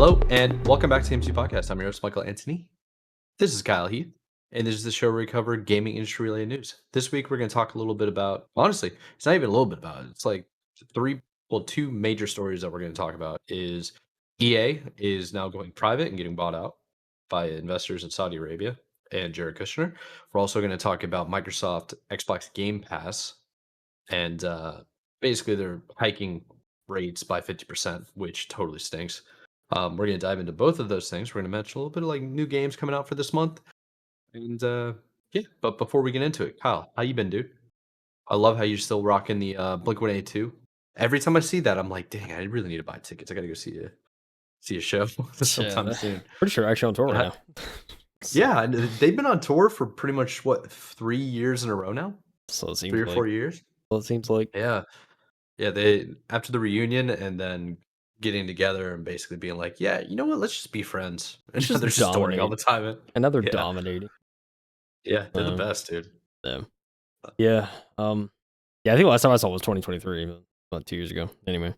Hello, and welcome back to the MC Podcast. I'm your host, Michael Anthony. This is Kyle Heath, and this is the show where we cover gaming industry related news. This week, we're going to talk a little bit about, honestly, it's not even a little bit about it. It's like two major stories that we're going to talk about is EA is now going private and getting bought out by investors in Saudi Arabia and Jared Kushner. We're also going to talk about Microsoft Xbox Game Pass, and basically they're hiking rates by 50%, which totally stinks. We're going to dive into both of those things. We're going to mention a little bit of like new games coming out for this month. And yeah, but before we get into it, Kyle, how you been, dude? I love how you're still rocking the Blink-182. Every time I see that, I'm like, dang, I really need to buy tickets. I got to go see a show sometime soon. Pretty sure actually on tour right now. Yeah, and they've been on tour for pretty much, what, 3 years in a row now? So it seems 3 or 4 years? Well, it seems like. Yeah. Yeah, they after the reunion and then getting together and basically being like, "Yeah, you know what? Let's just be friends." And Just they're just touring all the time. Another Yeah. dominating. Yeah, they're the best, dude. Yeah. Yeah, I think last time I saw it was 2023, about 2 years ago. Anyway.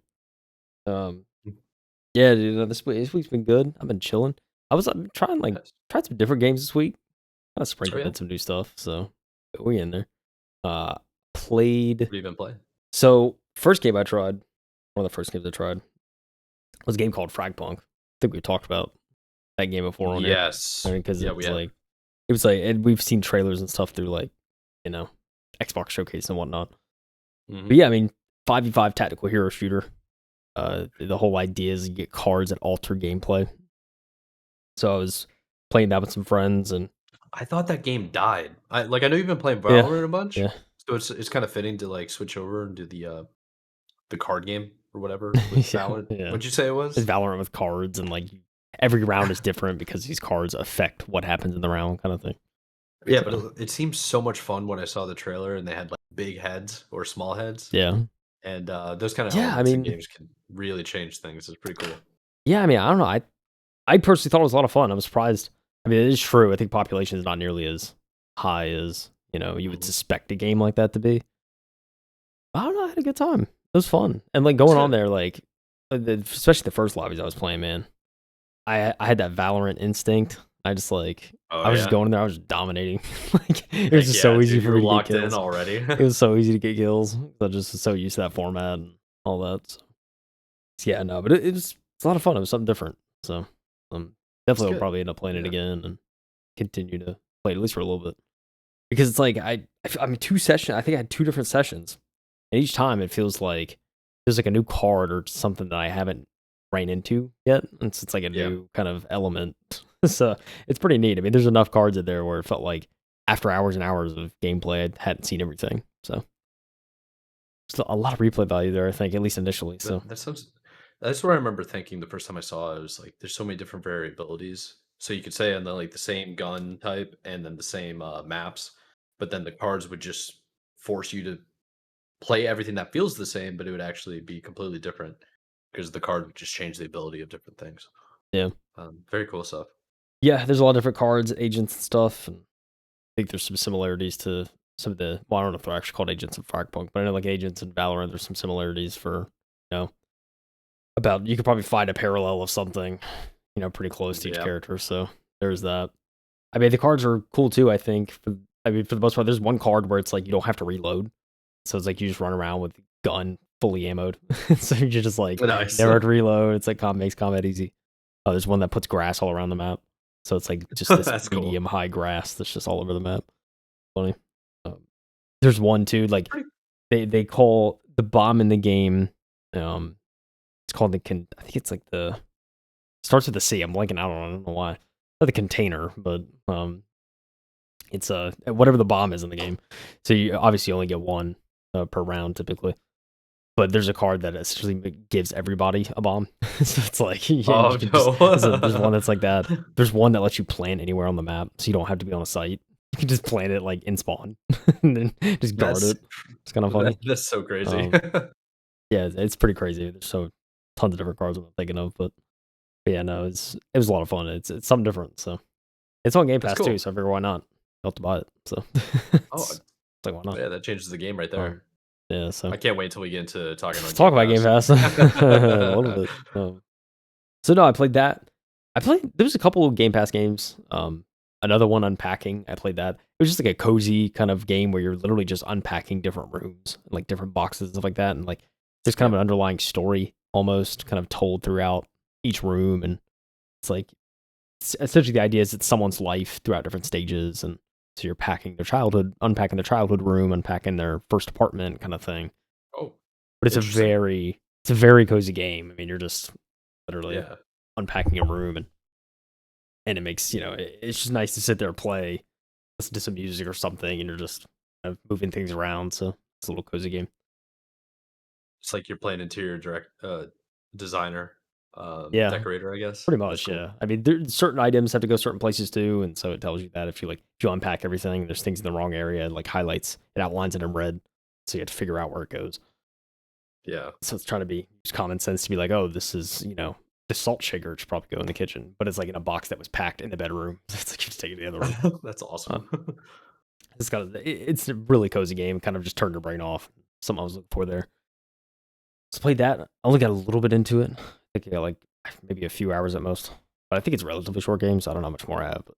Yeah, dude, this week's been good. I've been chilling. I've been trying some different games this week. Kind of sprinkled in some new stuff, so we in there. Played. What have you been playing? So first game I tried, one of the first games I tried, was a game called Fragpunk. I think we talked about that game before on Yes. I mean, because it was like, and we've seen trailers and stuff through Xbox Showcase and whatnot. Mm-hmm. But yeah, I mean, 5v5 tactical hero shooter. The whole idea is you get cards that alter gameplay. So I was playing that with some friends, and I thought that game died. I know you've been playing Valorant a bunch. Yeah. So it's kind of fitting to like switch over and do the card game or whatever. Valorant. Yeah. What'd you say it was? It's Valorant with cards, and like every round is different because these cards affect what happens in the round, kind of thing. Yeah, but it seems so much fun when I saw the trailer and they had like big heads or small heads. Yeah. And those kind of elements in games can really change things. It's pretty cool. Yeah, I mean, I don't know. I personally thought it was a lot of fun. I'm surprised. I mean, it is true. I think population is not nearly as high as you would suspect a game like that to be. I don't know. I had a good time. It was fun, and like going on there, like especially the first lobbies I was playing, man. I had that Valorant instinct. I just I was just going in there. I was just dominating. It was just so easy for me to locked get kills. In already. It was so easy to get kills. I just was so used to that format and all that. So. Yeah, no, but it's a lot of fun. It was something different. So definitely will probably end up playing it again and continue to play it at least for a little bit. Because it's like I mean 2 sessions. I think I had 2 different sessions, and each time it feels like there's like a new card or something that I haven't ran into yet. And it's like a new kind of element. So it's pretty neat. I mean, there's enough cards in there where it felt like after hours and hours of gameplay, I hadn't seen everything. So still a lot of replay value there, I think, at least initially. So that's what I remember thinking the first time I saw it. It was like there's so many different variabilities. So you could say on the same gun type and then the same maps, but then the cards would just force you to play everything that feels the same, but it would actually be completely different because the card would just change the ability of different things. Yeah. Very cool stuff. Yeah, there's a lot of different cards, agents and stuff, and I think there's some similarities to some of the. Well, I don't know if they're actually called agents in Fragpunk, but I know like agents in Valorant. There's some similarities for about you could probably find a parallel of something, pretty close to each character. So there's that. I mean, the cards are cool too. I think. For the most part, there's one card where it's like you don't have to reload, so it's like you just run around with gun fully ammoed. So you're just like never have to reload. It's like makes combat easy. Oh, there's one that puts grass all around the map. So it's like just this medium high grass that's just all over the map. Funny. There's one too, like they call the bomb in the game. It's called I think it's like starts with a C. I'm blanking out on. I don't know why. Not the container, but it's whatever the bomb is in the game. So you obviously only get one per round typically. But there's a card that essentially gives everybody a bomb. So it's like, there's one that's like that. There's one that lets you plant anywhere on the map, so you don't have to be on a site. You can just plant it like in spawn, and then just guard it. It's kind of funny. That's so crazy. Yeah, it's pretty crazy. There's tons of different cards I'm not thinking of, but yeah, no, it was a lot of fun. It's something different. So it's on Game Pass too, so I figure why not? I'll have to buy it. So it's like why not? Yeah, that changes the game right there. Yeah, so I can't wait till we get into talking about Game Pass. A little bit. So no, I played that. There was a couple of Game Pass games. Another one, Unpacking. I played that. It was just like a cozy kind of game where you're literally just unpacking different rooms, like different boxes, stuff like that, and like there's kind of Yep. an underlying story almost kind of told throughout each room, and it's like essentially the idea is it's someone's life throughout different stages, and so you're packing their childhood, unpacking their childhood room, unpacking their first apartment, kind of thing. Oh, But interesting. it's a very cozy game. I mean, you're just literally Yeah. unpacking a room, and it makes it's just nice to sit there and play, listen to some music or something, and you're just kind of moving things around. So it's a little cozy game. It's like you're playing interior designer, Yeah, decorator, I guess. pretty That's much. cool. Yeah, I mean, certain items have to go certain places too, and so it tells you that if you unpack everything, there's things in the wrong area, it like highlights, it outlines it in red, so you have to figure out where it goes. Yeah. So it's trying to be use common sense to be like, oh, this is the salt shaker should probably go in the kitchen, but it's like in a box that was packed in the bedroom. It's like you just take it to the other room. That's Uh, awesome. it's a really cozy game. Kind of just turned your brain off. Something I was looking for there. So played that. I only got a little bit into it. I think I got like maybe a few hours at most. But I think it's a relatively short game, so I don't know how much more I have. But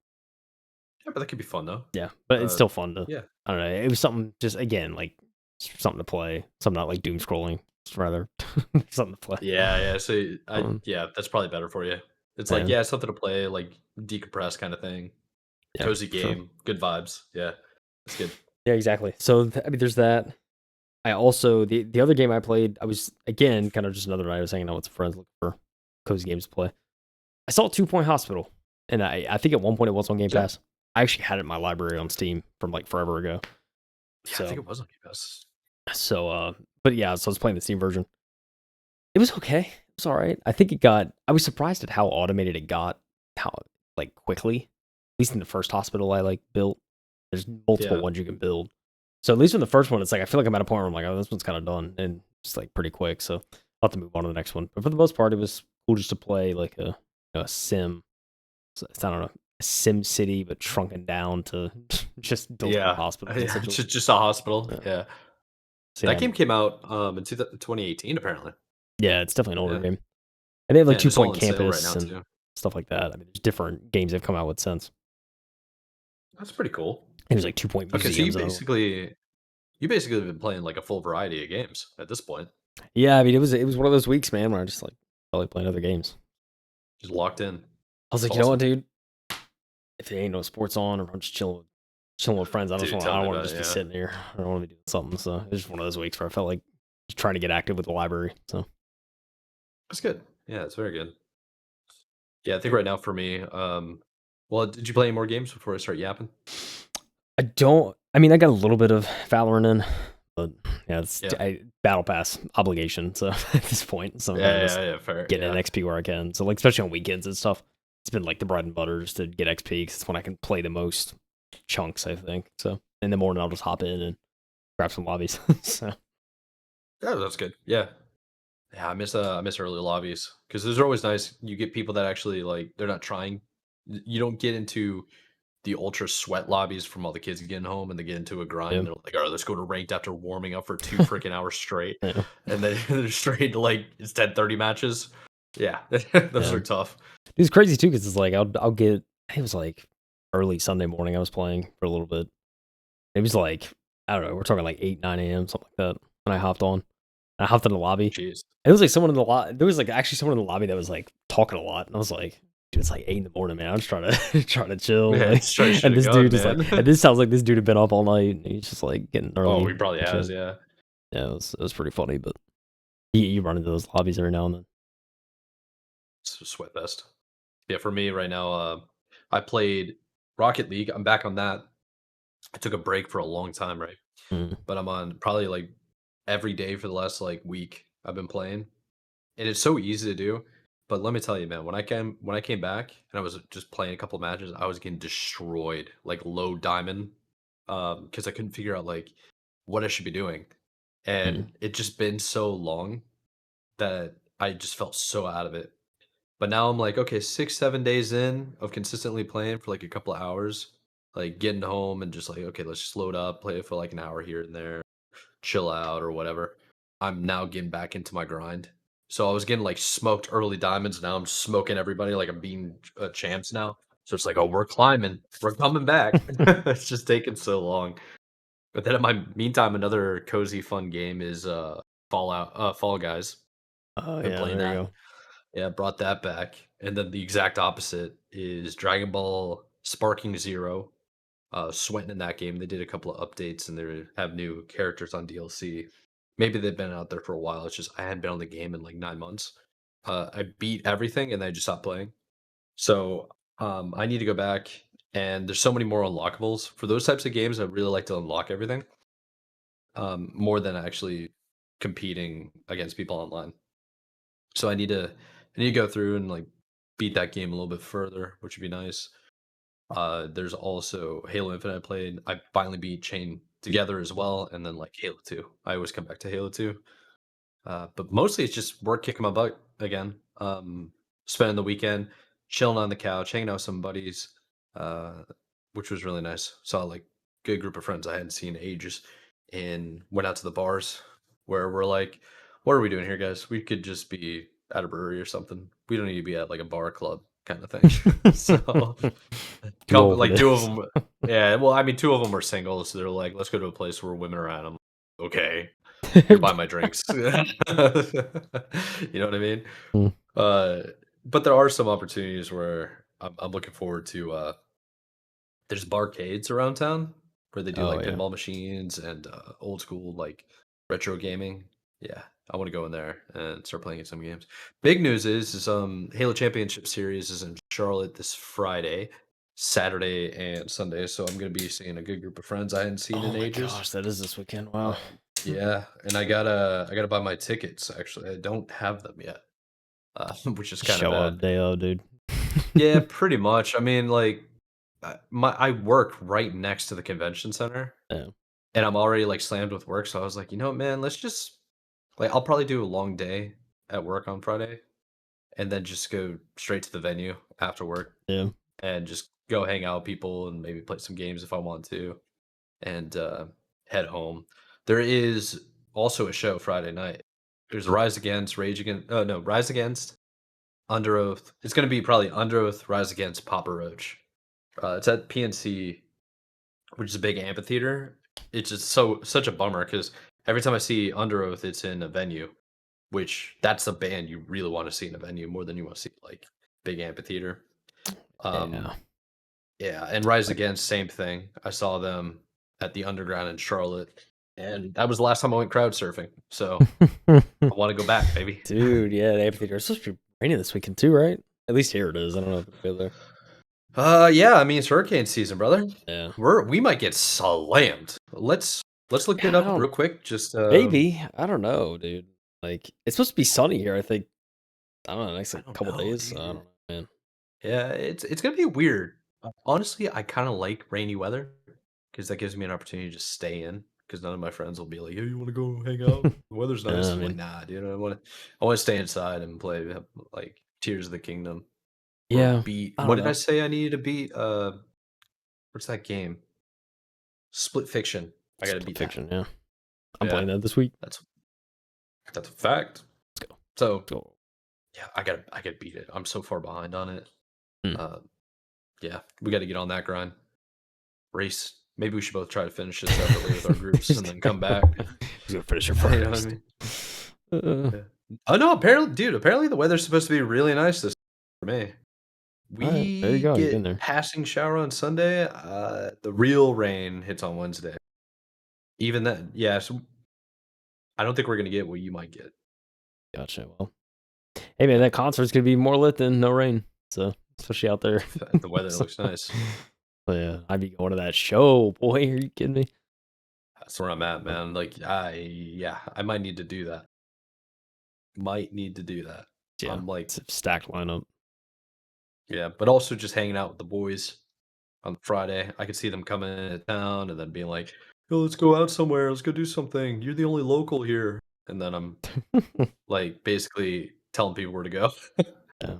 Yeah, but that could be fun though. yeah, but it's Uh, still fun to. yeah. I don't know. It was something just again like something to play. Something not like doom scrolling. Just rather something to play. Yeah, yeah. So Um, yeah, that's probably better for you. It's like, and yeah, something to play, like decompress kind of thing. yeah, Cozy for sure. game, good vibes. Yeah, that's good. Yeah, exactly. So I mean, there's that. I also the other game I played. I was again kind of just another night. I was hanging out with some friends looking for cozy games to play. I saw Two Point Hospital, and I think at one point it was on Game Yeah, Pass. I actually had it in my library on Steam from like forever ago. yeah. I think So it was on Game Pass. but yeah, so I was playing the Steam version. It was okay. It was all right. I think it got. I was surprised at how automated it got. How like quickly. At least in the first hospital I like built. There's multiple Yeah, ones you can build. So at least in the first one, it's like I feel like I'm at a point where I'm like, oh, this one's kind of done, and it's like pretty quick. So I'll have to move on to the next one. But for the most part, it was cool just to play like a sim. So it's, I don't know, a Sim City, but shrunken down to just building a yeah, hospital yeah. essentially. Just a hospital. Yeah. Yeah, So that yeah, game came out in 2018 apparently. yeah, it's definitely an older Yeah, game. And they have like and Two it's all Point on sale right Campus now and too. stuff like that. I mean, there's different games they've come out with since. That's pretty cool. And there's like Two Point Okay, so Museums. Another one. you basically have been playing like a full variety of games at this point. Yeah, I mean, it was one of those weeks, man, where I just like felt like playing other games. Just locked in. I was It's like, you know what, awesome. dude? If there ain't no sports on, or I'm just chilling with friends, Dude, I tell don't me want to about it. just be Yeah, sitting here. I don't want to be doing something. So it's just one of those weeks where I felt like just trying to get active with the library. So that's good. Yeah, it's very good. Yeah, I think right now for me, well, did you play any more games before I start yapping? I don't. I mean, I got a little bit of Valorant in, but yeah, it's Yeah. Battle Pass obligation. So at this point, so I'm kind of Yeah, just yeah, yeah, fair. getting an Yeah, XP where I can. So like, especially on weekends and stuff, it's been like the bread and butter just to get XP because it's when I can play the most chunks. I think so. In the morning, I'll just hop in and grab some lobbies. So yeah, that's good. Yeah, yeah. I miss early lobbies because those are always nice. You get people that actually like they're not trying. You don't get into the ultra sweat lobbies from all the kids getting home and they get into a grind. yeah, They're like, "All right, let's go to ranked after warming up for 2 freaking hours straight," yeah, and then they're straight to like it's 10-30 matches. Yeah, those yeah. are tough. It's crazy too because it's like I'll get. It was like early Sunday morning. I was playing for a little bit. It was like I don't know. We're talking like 8 9 a.m. something like that. And I hopped on. I hopped in the lobby. Jeez. It was like someone in the lobby. There was like actually someone in the lobby that was like talking a lot, and I was like, "Dude, it's like 8 in the morning, man. I'm just trying to trying to chill." Yeah, Like, it's try and should have this gone, dude is like, man. and this sounds like this dude had been up all night, and he's just like getting Oh, early. he probably And has, shit. yeah. Yeah, it was pretty funny, but you run into those lobbies every now and then. It's a sweat fest. Yeah, for me right now, I played Rocket League. I'm back on that. I took a break for a long time, right? Mm, But I'm on probably like every day for the last like week I've been playing. And it's so easy to do. But let me tell you, man, when I came back and I was just playing a couple matches, I was getting destroyed, like low diamond, because I couldn't figure out like what I should be doing. mm, And it just been so long that I just felt so out of it. But now I'm like, okay, 6, 7 days in of consistently playing for like a couple of hours, like getting home and just like, okay, let's just load up, play it for like an hour here and there, chill out or whatever. I'm now getting back into my grind. So I was getting like smoked early diamonds. Now I'm smoking everybody like I'm being champs now. So it's like, oh, we're climbing, we're coming back. It's just taking so long. But then in my meantime, another cozy fun game is Fall Guys. Oh Been yeah, playing there you that. go. Yeah, brought that back. And then the exact opposite is Dragon Ball Sparking Zero. Sweating in that game. They did a couple of updates and they have new characters on DLC. Maybe they've been out there for a while. It's just I hadn't been on the game in like 9 months. I beat everything and then I just stopped playing. So I need to go back and there's so many more unlockables for those types of games. I really like to unlock everything more than actually competing against people online. So I need to go through and like beat that game a little bit further, which would be nice. There's also Halo Infinite I played. I finally beat Chain Together as well, and then like Halo 2. I always come back to Halo 2. But mostly it's just work kicking my butt again. Spending the weekend chilling on the couch, hanging out with some buddies, uh, which was really nice. Saw like good group of friends I hadn't seen in ages, and went out to the bars where we're like, "What are we doing here, guys? We could just be at a brewery or something. We don't need to be at like a bar club kind of thing." So, Too couple old for like two of this. them, yeah. Well, I mean, two of them were single, so they're like, "Let's go to a place where women are at." I'm like, okay. You'll buy my drinks. You know what I mean? Mm. Uh, but there are some opportunities where I'm looking forward to. There's barcades around town where they do Oh like yeah. pinball machines and old school like retro gaming. Yeah, I want to go in there and start playing some games. Big news is Halo Championship Series is in Charlotte this Friday, Saturday, and Sunday. So I'm gonna be seeing a good group of friends I hadn't seen Oh in my ages. gosh, that is this weekend. Wow. Yeah, and I gotta buy my tickets. Actually, I don't have them yet, which is kind of Show bad. up day of, dude. Yeah, pretty much. I mean, like, I work right next to the convention center, Yeah. and I'm already like slammed with work. So I was like, you know what, man, let's just like I'll probably do a long day at work on Friday, and then just go straight to the venue after work, Yeah. and just go hang out with people and maybe play some games if I want to, and head home. There is also a show Friday night. There's Rise Against, Rage Against. Oh no, Rise Against, Under Oath. It's gonna be probably Under Oath, Rise Against, Papa Roach. It's at PNC, which is a big amphitheater. It's just such a bummer because every time I see Under Oath, it's in a venue, which that's a band you really want to see in a venue more than you want to see like big amphitheater. Um, Yeah. yeah, and Rise Against, same thing. I saw them at the Underground in Charlotte, and that was the last time I went crowd surfing. So I want to go back, baby. Dude, yeah, the amphitheater. It's supposed to be raining this weekend too, right? At least here it is. I don't know if it'll be there. Yeah, I mean it's hurricane season, brother. Yeah. We might get slammed. Let's look it Yeah, I up don't real quick. Just maybe. I don't know, dude. Like it's supposed to be sunny here, I think. I don't know, next I like don't couple know, days. So I don't dude. know, man. Yeah, it's gonna be weird. Honestly, I kind of like rainy weather because that gives me an opportunity to just stay in. Because none of my friends will be like, "Hey, you want to go hang out? The weather's Yeah, nice." I I'm like, mean, "Nah, dude. I want to stay inside and play like Tears of the Kingdom or yeah, beat. I What don't did I know. say I needed to beat? What's that game? Split Fiction. I gotta Split beat that. Fiction, yeah. I'm Yeah, playing that this week. that's that's a fact. Let's go. So Let's go. yeah, I gotta beat it. I'm so far behind on it. Hmm. Uh, yeah, we got to get on that grind. Race. Maybe we should both try to finish this separately with our groups and then come back. Who's gonna finish her You know what I first? mean? Yeah. Oh no! Apparently, dude. Apparently, the weather's supposed to be really nice this for me. All right, there you We go. You're getting get there. passing shower on Sunday. The real rain hits on Wednesday. Even then, yeah. So I don't think we're gonna get what you might get. Gotcha. Well, hey man, that concert's gonna be more lit than no rain. So especially out there. The weather So, looks nice. but yeah, I'd be going to that show. Boy, are you kidding me? That's where I'm at, man. Like, I might need to do that. Might need to do that. Yeah, I'm like, it's a stacked lineup. yeah, but also just hanging out with the boys on Friday. I could see them coming into town and then being like, "Yo, let's go out somewhere. Let's go do something. You're the only local here." And then I'm like basically telling people where to go. Yeah,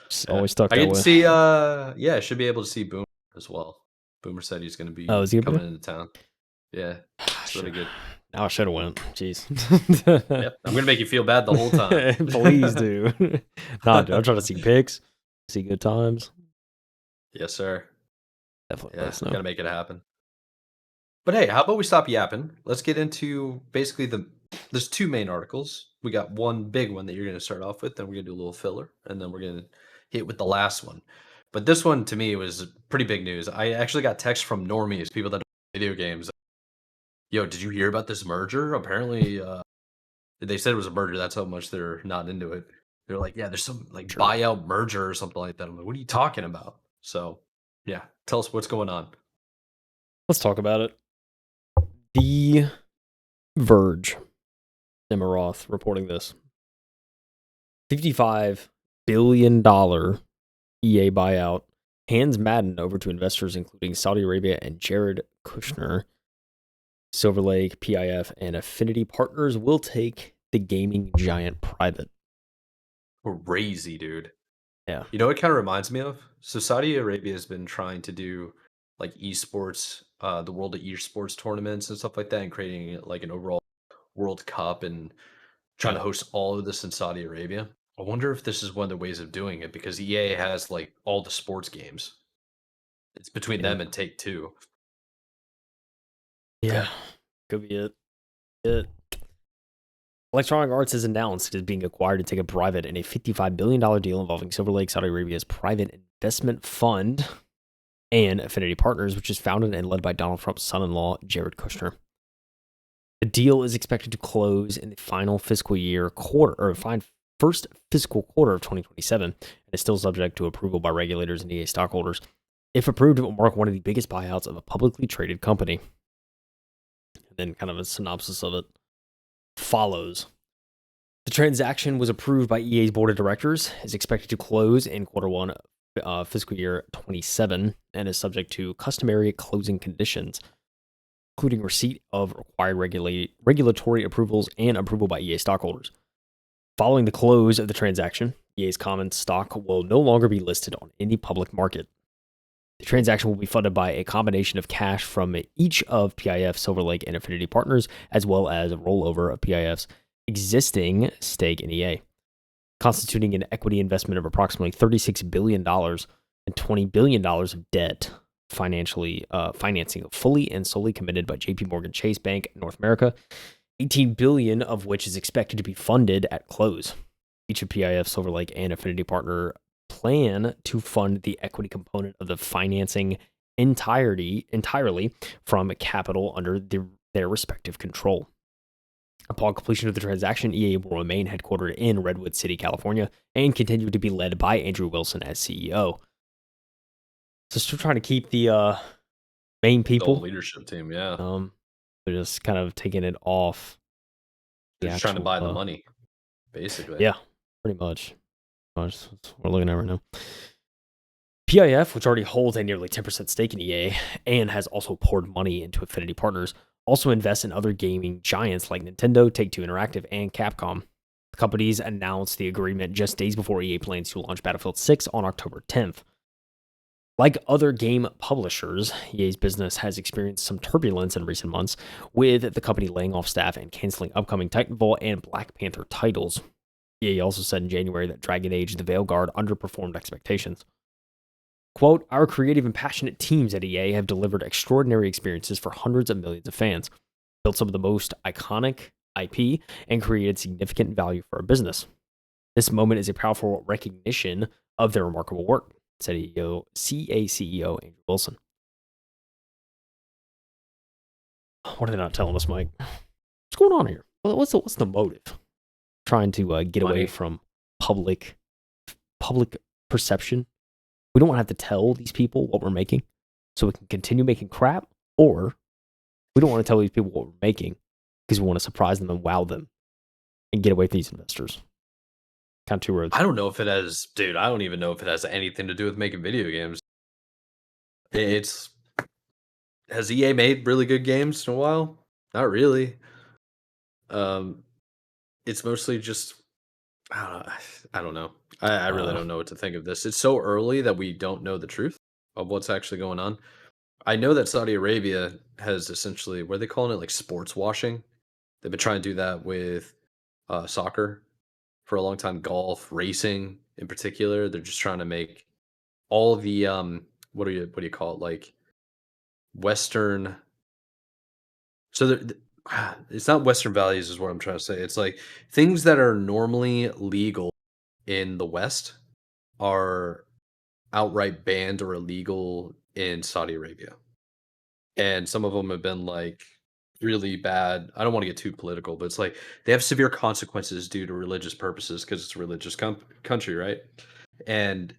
just Yeah. always stuck I that get to way. see yeah, I should be able to see Boomer as well. Boomer said he's gonna Oh, be is he gonna be coming into town. Yeah. there? It's really Shoot. good. Now I should have went. Jeez. Yep, I'm gonna make you feel bad the whole time. Please do. Nah, dude. I'm trying to see pics, see good times. Yes, sir. Definitely let Yeah, us know. gotta make it happen. But hey, how about we stop yapping? Let's get into basically there's two main articles. We got one big one that you're gonna start off with, then we're gonna do a little filler, and then we're gonna hit with the last one. But this one to me was pretty big news. I actually got text from normies, people that don't play video games. Yo, did you hear about this merger? Apparently, they said it was a merger. That's how much they're not into it. They're like, yeah, there's some like Sure. buyout merger or something like that. I'm like, what are you talking about? So, yeah, tell us what's going on. Let's talk about it. The Verge, Emma Roth reporting this $55 billion EA buyout hands Madden over to investors, including Saudi Arabia and Jared Kushner. Silver Lake, PIF, and Affinity partners will take the gaming giant private. Crazy, dude. Yeah. You know what kind of reminds me of? So Saudi Arabia has been trying to do like esports, the world of esports tournaments and stuff like that, and creating like an overall World Cup and trying to Yeah. host all of this in Saudi Arabia. I wonder if this is one of the ways of doing it because EA has like all the sports games. It's between Yeah. them and Take Two. Yeah. Yeah. Could be it. Electronic Arts has announced it is being acquired to take it private in a $55 billion deal involving Silver Lake, Saudi Arabia's private investment fund, and Affinity Partners, which is founded and led by Donald Trump's son-in-law, Jared Kushner. The deal is expected to close in the first fiscal quarter of 2027, and is still subject to approval by regulators and EA stockholders. If approved, it will mark one of the biggest buyouts of a publicly traded company. And then kind of a synopsis of it follows. The transaction was approved by EA's board of directors, is expected to close in quarter one fiscal year 27, and is subject to customary closing conditions, including receipt of required regulatory approvals and approval by EA stockholders. Following the close of the transaction, EA's common stock will no longer be listed on any public market. The transaction will be funded by a combination of cash from each of PIF, Silver Lake, and Affinity partners, as well as a rollover of PIF's existing stake in EA, constituting an equity investment of approximately $36 billion and $20 billion of debt, financing fully and solely committed by JP Morgan Chase Bank North America, $18 billion of which is expected to be funded at close. Each of PIF, Silver Lake, and Affinity partner plan to fund the equity component of the financing entirely from capital under their respective control. Upon completion of the transaction, EA will remain headquartered in Redwood City, California, and continue to be led by Andrew Wilson as CEO. So still trying to keep the main The whole people. leadership team, yeah. They're just kind of taking it off the They're just trying to actual. buy the money, basically. Yeah, pretty much. That's what we're looking at right now. PIF, which already holds a nearly 10% stake in EA and has also poured money into Affinity Partners, also invests in other gaming giants like Nintendo, Take-Two Interactive, and Capcom. The companies announced the agreement just days before EA plans to launch Battlefield 6 on October 10th. Like other game publishers, EA's business has experienced some turbulence in recent months, with the company laying off staff and canceling upcoming Titanfall and Black Panther titles. EA also said in January that Dragon Age The Veilguard underperformed expectations. Quote, our creative and passionate teams at EA have delivered extraordinary experiences for hundreds of millions of fans, built some of the most iconic IP, and created significant value for our business. This moment is a powerful recognition of their remarkable work, said CA CEO Andrew Wilson. What are they not telling us, Mike? What's going on here? What's the motive? Trying to get away Money. from public perception. We don't want to have to tell these people what we're making so we can continue making crap, or we don't want to tell these people what we're making because we want to surprise them and wow them and get away from these investors. Kind of two roads. I don't know if it has, dude. I don't even know if it has anything to do with making video games. It's has EA made really good games in a while? Not really. Um, it's mostly just I don't know. I really don't know what to think of this. It's so early that we don't know the truth of what's actually going on. I know that Saudi Arabia has essentially, what are they calling it, like sports washing? They've been trying to do that with soccer for a long time, golf, racing in particular. They're just trying to make all the what do you call it, like Western. So it's not Western values, is what I'm trying to say. It's like things that are normally legal in the West are outright banned or illegal in Saudi Arabia. And some of them have been like really bad. I don't want to get too political, but it's like they have severe consequences due to religious purposes because it's a religious country, right? And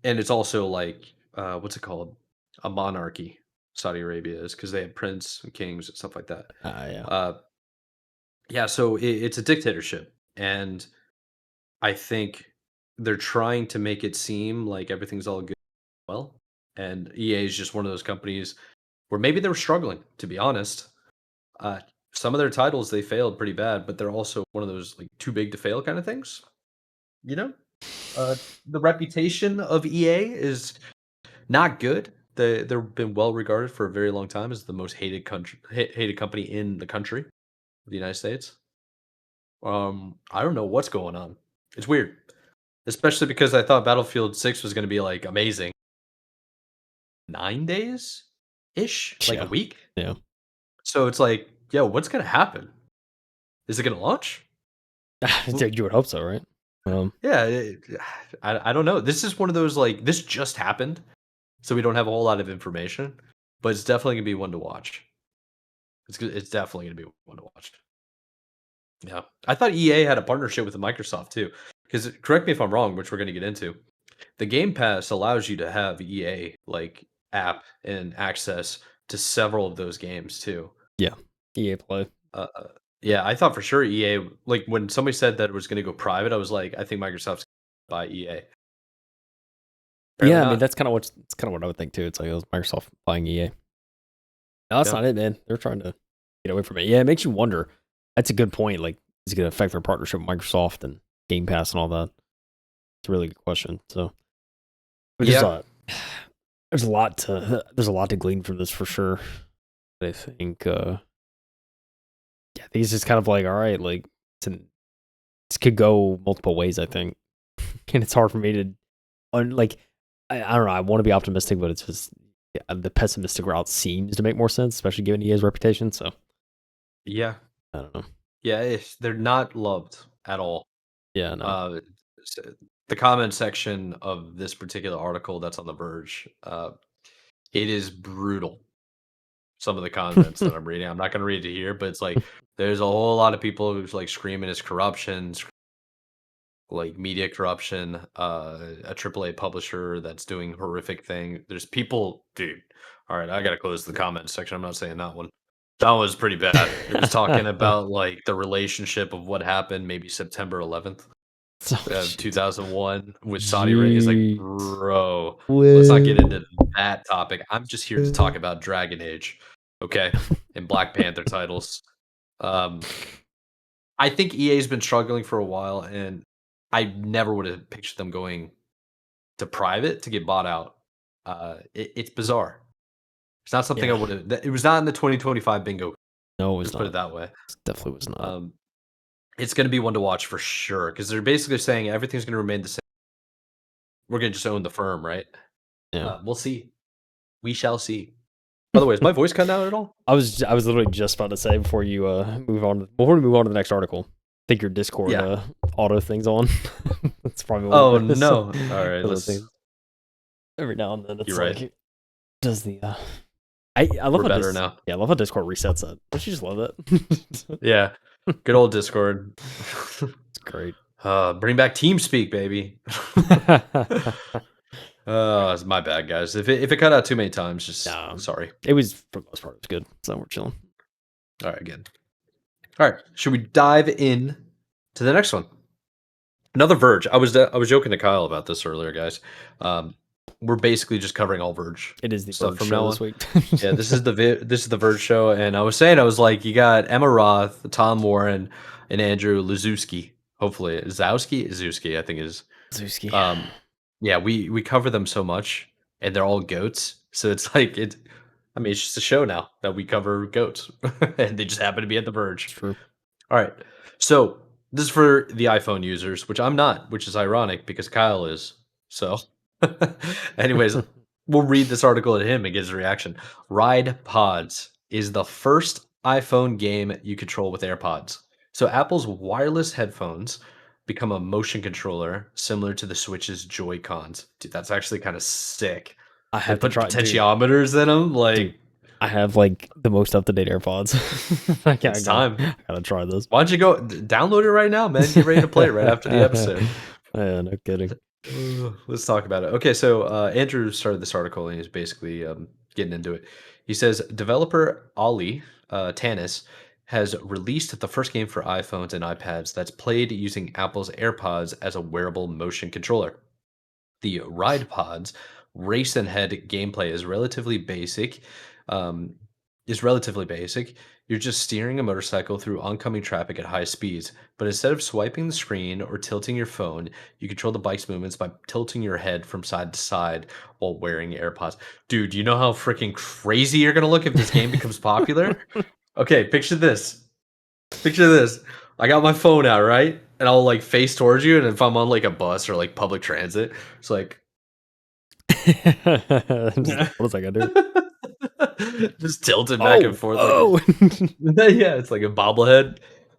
it's also like what's it called? A monarchy. Saudi Arabia is because they have prince and kings and stuff like that. Yeah. Uh, yeah, so it's a dictatorship, and I think they're trying to make it seem like everything's all good. Well, and EA is just one of those companies where maybe they were struggling, to be honest. Uh, some of their titles they failed pretty bad, but they're also one of those like too big to fail kind of things. You know, uh, the reputation of EA is not good. They've been well regarded for a very long time as the most hated company in the country, the United States. I don't know what's going on. It's weird, especially because I thought Battlefield 6 was going to be like amazing. 9 days ish, like a Yeah. week. Yeah. So it's like, yo, what's going to happen? Is it going to launch? You would hope so, right? Yeah, I don't know. This is one of those like this just happened, so we don't have a whole lot of information, but it's definitely gonna be one to watch. It's definitely gonna be one to watch. Yeah, I thought EA had a partnership with Microsoft too. Because correct me if I'm wrong, which we're gonna get into. The Game Pass allows you to have EA like app and access to several of those games too. Yeah. EA Play. Yeah, I thought for sure EA like when somebody said that it was gonna go private, I was like, I think Microsoft's gonna buy EA. Apparently Yeah, I mean not. that's kind of what I would think too. It's like it was Microsoft buying EA. No, that's Yeah. not it, man. They're trying to get away from it. Yeah, it makes you wonder. That's a good point. Like, is it going to affect their partnership with Microsoft and Game Pass and all that? It's a really good question. So, but Yeah. there's a lot to glean from this for sure. But I think, yeah, I think it's just kind of like, all right, like this could go multiple ways. I think, and it's hard for me to, like, I don't know. I want to be optimistic, but it's just the pessimistic route seems to make more sense, especially given EA's reputation. So, Yeah. I don't know. Yeah, they're not loved at all. Yeah, no. S The comment section of this particular article that's on The Verge, it is brutal. Some of the comments that I'm reading, I'm not gonna read it here, but it's like there's a whole lot of people who's like screaming it's corruption, like media corruption, a AAA publisher that's doing horrific thing. There's people, dude. All right, I gotta close the comment section. I'm not saying that one. That was pretty bad. It was talking about like the relationship of what happened maybe September 11th Oh, of shit. 2001 with Saudi Arabia. It's like, Jeez. bro, let's not get into Well, that topic. I'm just here to talk about Dragon Age, okay, and Black Panther titles. Um, I think EA's been struggling for a while, and I never would have pictured them going to private to get bought out. It's bizarre. It's not something I yeah. would have. It was not in the 2025 bingo. No, it was Let's put not. it that way. It definitely was not. Um, it's going to be one to watch for sure because they're basically saying everything's going to remain the same. We're going to just own the firm, right? Yeah. We'll see. We shall see. By the way, is my voice cutting out at all? I was literally just about to say before you before we move on to the next article. I think your Discord Yeah. auto thing's on. That's probably what Oh it is. no! All right, One of let's. those things. Every now and then it's You're like right. does the I love We're how better now. yeah, I love how Discord resets that. Don't you just love that? Yeah, good old Discord. It's great. Bring back TeamSpeak, baby. It's my bad, guys. If it cut out too many times, just No, sorry. it was for the most part it was good. So we're chilling. All right, good. All right, should we dive in to the next one? Another Verge. I was joking to Kyle about this earlier, guys. We're basically just covering all Verge It is the stuff Verge from show now this on. week. Yeah, this is the Verge show, and I was like, you got Emma Roth, Tom Warren, and Andrew Lazowski. Hopefully, Zowski, I think is. Zuski. Yeah, we cover them so much, and they're all goats. So it's like it. I mean, it's just a show now that we cover goats, and they just happen to be at the It's verge. true. All right. So this is for the iPhone users, which I'm not, which is ironic because Kyle is. So, anyways, we'll read this article to him and get his reaction. RidePods is the first iPhone game you control with AirPods. So Apple's wireless headphones become a motion controller similar to the Switch's Joy-Cons. Dude, that's actually kind of sick. I They have to put try, dude. potentiometers in them. Dude, Like, I have like the most up to date AirPods. it's time. I gotta try this. Why don't you go download it right now, man? Get ready to play it right after the episode. Yeah, no kidding. Let's talk about it. Okay, so Andrew started this article and he's basically getting into it. He says developer Ali Tanis has released the first game for iPhones and iPads that's played using Apple's AirPods as a wearable motion controller. The RidePods race and head gameplay um, is relatively basic. You're just steering a motorcycle through oncoming traffic at high speeds, but instead of swiping the screen or tilting your phone, you control the bike's movements by tilting your head from side to side while wearing AirPods. Dude, you know how freaking crazy you're gonna look if this game becomes popular? Okay, picture this. Picture this. I got my phone out, right? And I'll like face towards you, and if I'm on like a bus or like public transit, it's like What was I gonna do? just tilted back and forth like Oh, yeah, it's like a bobblehead.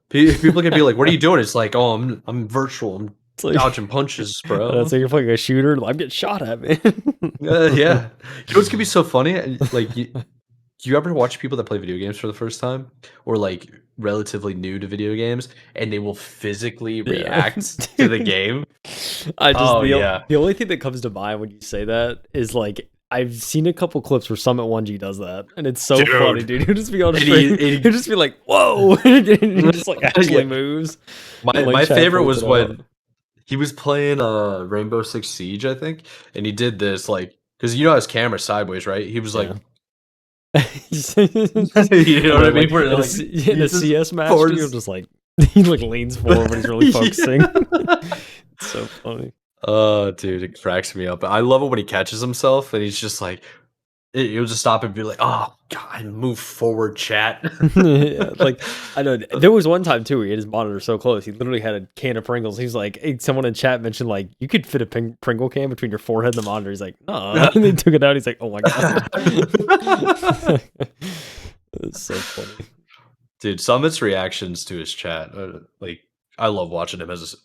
People can be like, "What are you doing?" It's like, "Oh, I'm virtual. I'm it's like dodging punches, bro." so you're playing a shooter. I'm getting shot at, man. Yeah. You know what's gonna be so funny? Like, do you ever watch people that play video games for the first time, or like relatively new to video games, and they will physically Yeah. react to the game? I just Oh yeah, the only thing that comes to mind when you say that is like I've seen a couple clips where Summit 1G does that, and it's so funny, dude. He'll just be on And stream, he- he'll just be like, "Whoa!" and he just like actually Yeah. moves. my and, like, my chat favorite points was it when out. he was playing Rainbow Six Siege, I think, and he did this like because you know his camera sideways, right? He was like, Yeah. you know And what I then, mean? like Where in a, like in a he's just CS match, dude, he'll forwards. just like he like leans forward when he's really focusing. It's so funny. Oh, dude, it cracks me up. I love it when he catches himself and he's just like, he'll just stop and be like, "Oh God, move forward, chat." Yeah, like I know there was one time too where he had his monitor so close he literally had a can of Pringles. He was like, hey, someone in chat mentioned like you could fit a Pringle can between your forehead and the monitor. He's like, no, and they took it out. He's like, oh my god, it's so funny. Dude, Summit's reactions to his chat, like I love watching him as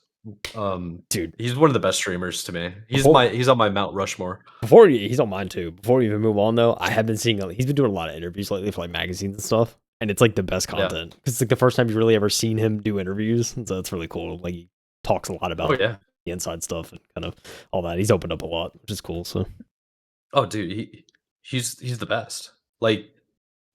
Dude, he's one of the best streamers to me. before He's on my Mount Rushmore. he's on mine too. Before we even move on though, I have been seeing he's been doing a lot of interviews lately for like magazines and stuff, and it's like the best Yeah. content because it's like the first time you've really ever seen him do interviews, and so it's really cool. Like he talks a lot about Oh yeah. the inside stuff and kind of all that. He's opened up a lot, which is cool. So Oh dude, he's the best. Like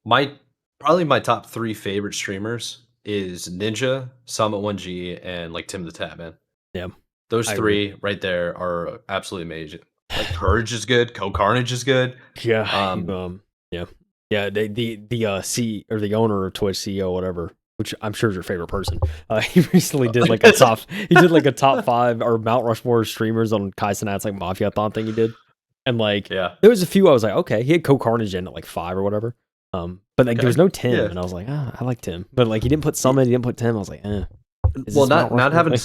my probably my top 3 favorite streamers is Ninja, Summit 1G, and like Tim the Tat Man. yeah, Those I agree. 3 right there are absolutely amazing. Like Courage is good, Co-Carnage is good. Yeah, Um, yeah, yeah. The C or the owner of Twitch, CEO, whatever, which I'm sure is your favorite person. He recently did like a top. He did like a top 5 or Mount Rushmore streamers on Kai Cenat's like Mafia-thon thing he did, and like yeah. there was a few I was like, okay, he had Co-Carnage in at like 5 or whatever. But like there was Okay. no Tim, Yeah. and I was like, ah, I like Tim, but like he didn't put Summit, he didn't put Tim. I was like, is Well, this Mount not Rushmore having thing?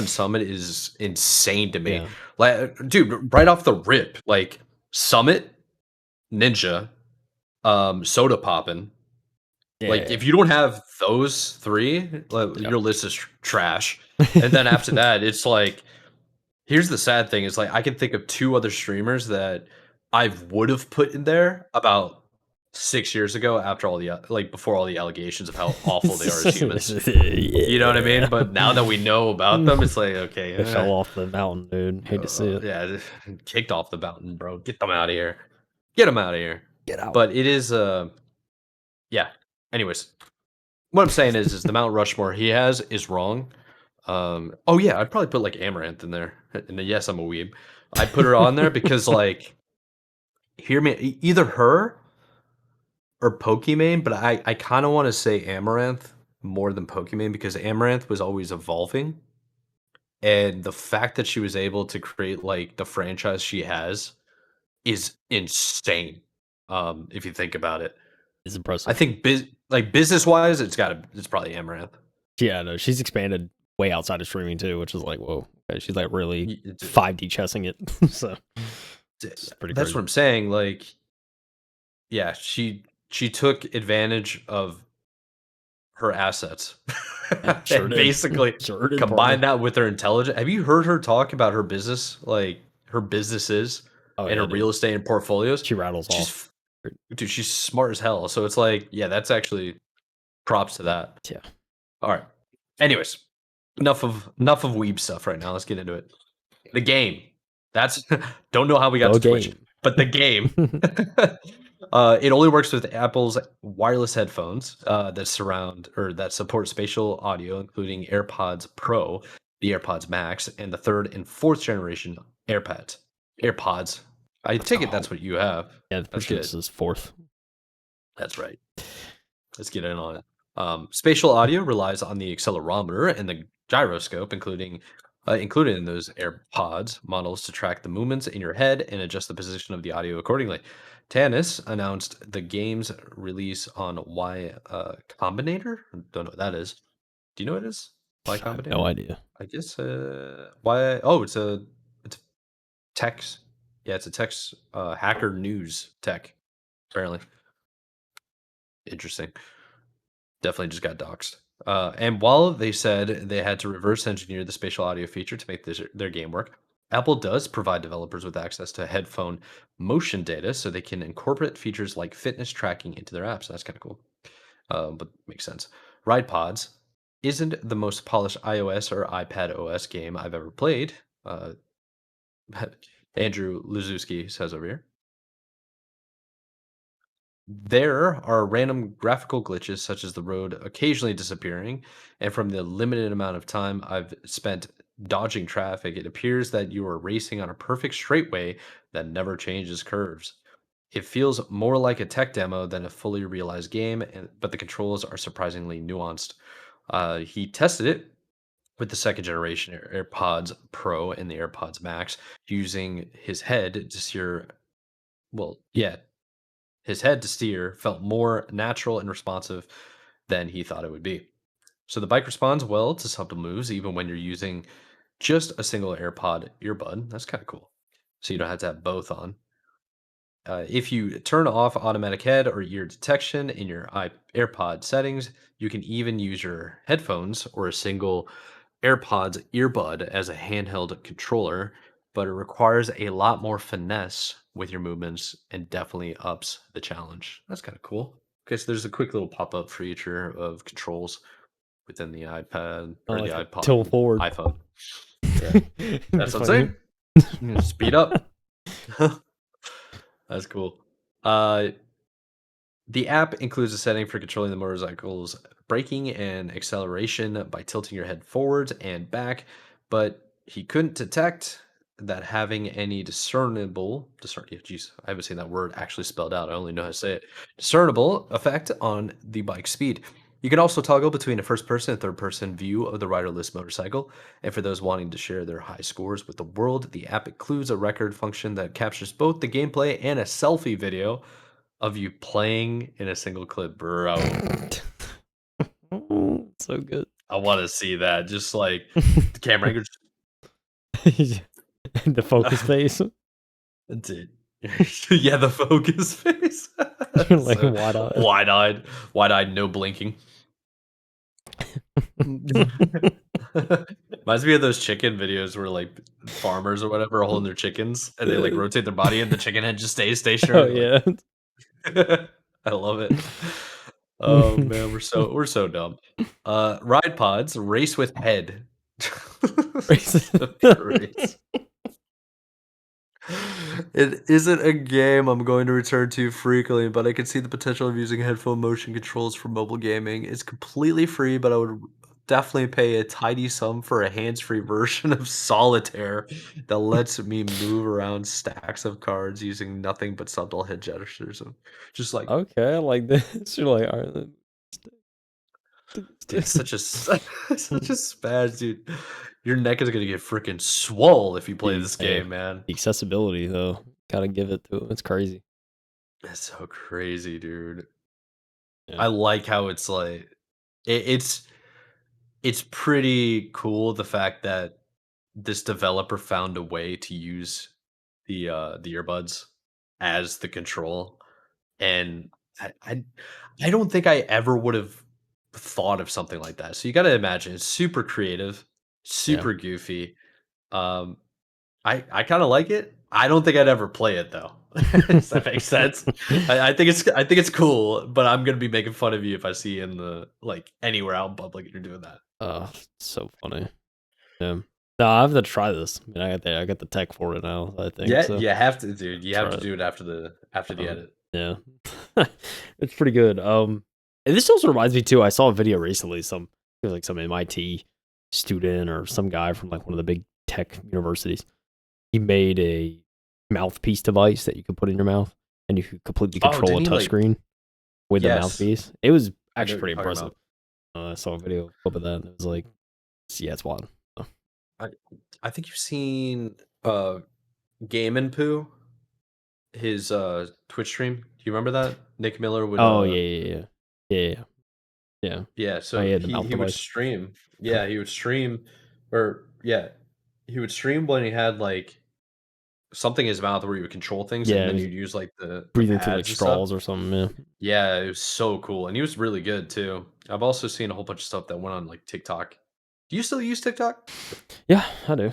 Summit is insane to me. Yeah, Like, dude, right off the rip, like Summit, Ninja, Soda Poppin'. Like, yeah, if you don't have those 3, like, yeah. your list is trash. And then after that, it's like, here's the sad thing: is like I can think of 2 other streamers that I would have put in there about 6 years ago after all the like before all the allegations of how awful they are as humans. You know what I mean? Yeah. But now that we know about them, it's like, okay, They fell off the mountain, dude. Hate to see it. yeah, kicked off the mountain, bro. Get them out of here. Get them out of here. Get out. But it is, yeah. Anyways, what I'm saying is the Mount Rushmore he has is wrong. Oh yeah, I'd probably put like Amaranth in there. And then, yes, I'm a weeb. I put her on there because like, hear me, either her or Pokimane, but I kind of want to say Amaranth more than Pokimane because Amaranth was always evolving. And the fact that she was able to create like the franchise she has is insane. If you think about it, It's I impressive. think business wise, it's probably Amaranth. Yeah, no, she's expanded way outside of streaming too, which is like, whoa. Okay, she's like really Y- d- 5D chessing it. So it's pretty That's what crazy. I'm saying. Like, yeah, she took advantage of her assets Yeah, sure and did. basically Sure did, partner. combine that with her intelligence. Have you heard her talk about her business, like her businesses Oh and her yeah, real dude. estate and portfolios? She rattles She's off. dude, she's smart as hell. So it's like, yeah, that's actually props to that. Yeah. All right. Anyways, enough of weeb stuff right now. Let's get into it. The game. That's don't know how we got The to Twitch, game. but the game. It only works with Apple's wireless headphones that support spatial audio, including AirPods Pro, the AirPods Max, and the third and fourth generation AirPods. AirPods. I take it Oh, that's what you have. yeah, I'm That's pretty sure this good. is fourth. That's right. Let's get in on it. Spatial audio relies on the accelerometer and the gyroscope, included in those AirPods models, to track the movements in your head and adjust the position of the audio accordingly. Tannis announced the game's release on Y Combinator. Don't know what that is. Do you know what it is? Y I have no Combinator? idea. I guess Y. Oh, it's a text. Yeah, it's a text hacker news tech. Apparently, interesting. Definitely just got doxxed. And while they said they had to reverse engineer the spatial audio feature to make their game work, Apple does provide developers with access to headphone motion data so they can incorporate features like fitness tracking into their apps. That's kind of cool, but makes sense. RidePods isn't the most polished iOS or iPad OS game I've ever played. Uh, Andrew Luzuski says over here. There are random graphical glitches, such as the road occasionally disappearing, and from the limited amount of time I've spent dodging traffic, it appears that you are racing on a perfect straightway that never changes curves. It feels more like a tech demo than a fully realized game, but the controls are surprisingly nuanced. He tested it with the second generation AirPods Pro and the AirPods Max using his head to steer. Well, yeah, his head to steer felt more natural and responsive than he thought it would be. So the bike responds well to subtle moves, even when you're using just a single AirPod earbud. That's kind of cool. So you don't have to have both on. If you turn off automatic head or ear detection in your AirPod settings, you can even use your headphones or a single AirPods earbud as a handheld controller, but it requires a lot more finesse with your movements and definitely ups the challenge. That's kind of cool. Okay, so there's a quick little pop-up feature of controls within the iPad I or the like the iPod tilt forward. iPhone. Yeah, that's Just what I'm funny. saying. Speed up. That's cool. Uh, the app includes a setting for controlling the motorcycle's braking and acceleration by tilting your head forwards and back, but he couldn't detect that having any yeah, geez, I haven't seen that word actually spelled out. I only know how to say it. Discernible effect on the bike speed. You can also toggle between a first person and third person view of the riderless motorcycle. And for those wanting to share their high scores with the world, the app includes a record function that captures both the gameplay and a selfie video of you playing in a single clip, bro. So good. I want to see that. Just like the camera angles, The focus face. dude. Yeah, the focus face. You're like So wide eyed. wide-eyed, wide-eyed, no blinking. Reminds me of those chicken videos where like farmers or whatever are holding their chickens and they like rotate their body and the chicken head just stays Oh stationary. Like, yeah. I love it. Oh man, we're so dumb. Ride pods race with head. So great. It isn't a game I'm going to return to frequently, but I can see the potential of using headphone motion controls for mobile gaming. It's completely free, but I would definitely pay a tidy sum for a hands-free version of Solitaire that lets me move around stacks of cards using nothing but subtle head gestures. And just like, Okay, I like this. You're like, all right. dude, such a such a spaz, dude. Your neck is gonna get freaking swole if you play Dude, this hey, game, man. the accessibility though, gotta give it to him. It's crazy. That's so crazy, dude. Yeah. I like how it's like it's it's pretty cool the fact that this developer found a way to use the earbuds as the control, and I I I don't think I ever would have thought of something like that. So you gotta imagine it's super creative, Yeah. super goofy. Um, I kinda like it. I don't think I'd ever play it though. Does that make sense? I think it's cool, but I'm gonna be making fun of you if I see you in the like anywhere out in public and you're doing that. So funny. Yeah. No, I have to try this. I mean, I got the tech for it now, I think, Yeah, so you have to, dude. You have try to it. do it after the edit. Yeah. It's pretty good. And this also reminds me too, I saw a video recently, it was like some MIT student or some guy from like one of the big tech universities. He made a mouthpiece device that you could put in your mouth and you could completely Oh, control a didn't he like touchscreen with the yes. mouthpiece. It was I know actually what you're pretty talking impressive. about. I saw a video clip of that and it was like, yeah, it's wild. So- I I think you've seen Game and Poo, his Twitch stream. Do you remember that? Nick Miller would Oh, yeah, yeah, yeah. Yeah, yeah. Yeah. yeah, Oh, so yeah, the mouth he would device. stream. Yeah, he would stream or yeah, he would stream when he had like something in his mouth where he would control things and Yeah, it then was you'd use like the breathing through like pads and stuff. straws or something. Yeah. Yeah, it was so cool. And he was really good too. I've also seen a whole bunch of stuff that went on like TikTok. Do you still use TikTok? Yeah, I do.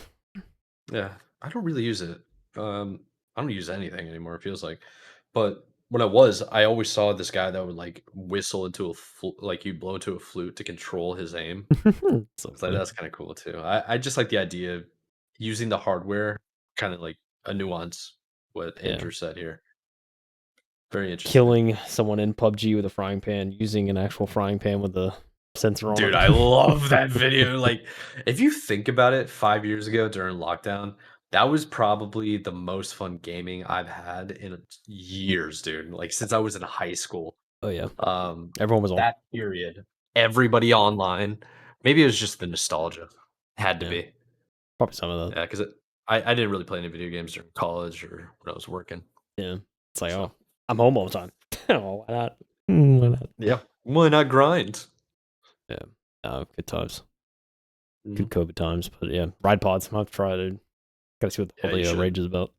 Yeah, I don't really use it. I don't use anything anymore, it feels like. But when I was, I always saw this guy that would like whistle into a like you blow into a flute to control his aim. So It's like funny. that's kind of cool too. I just like the idea of using the hardware, kind of like a nuance. What Yeah. Andrew said here, very interesting. Killing someone in PUBG with a frying pan, using an actual frying pan with a sensor on Dude, it. I love that video. Like, if you think about it, 5 years ago during lockdown, that was probably the most fun gaming I've had in years, dude. Like since I was in high school. Oh yeah, Um, everyone was on. that period, everybody online. Maybe it was just the nostalgia. Had to Yeah, be. probably some of that. Yeah, because I didn't really play any video games during college or when I was working. Yeah, it's like, So oh, I'm home all the time. Oh, why not? Why not? yeah, why not grind? Yeah, good times, good Mhm. COVID times. But yeah, RidePods. I'm gonna have to try it, dude. Gotta see what Yeah, all you the should. rage is about.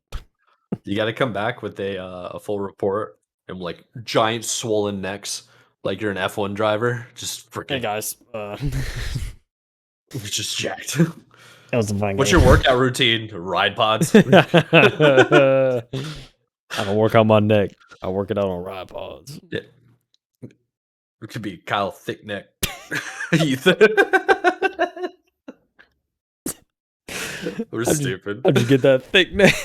You gotta come back with a full report and, like, giant swollen necks like you're an F1 driver, just Hey freaking guys, just jacked. that was a fun What's game. your workout routine? Ride pods? I don't work on my neck. I work it out on RidePods. Yeah, it could be Kyle Thick Neck. Heath. We're How'd you, stupid. how'd you get that thick neck?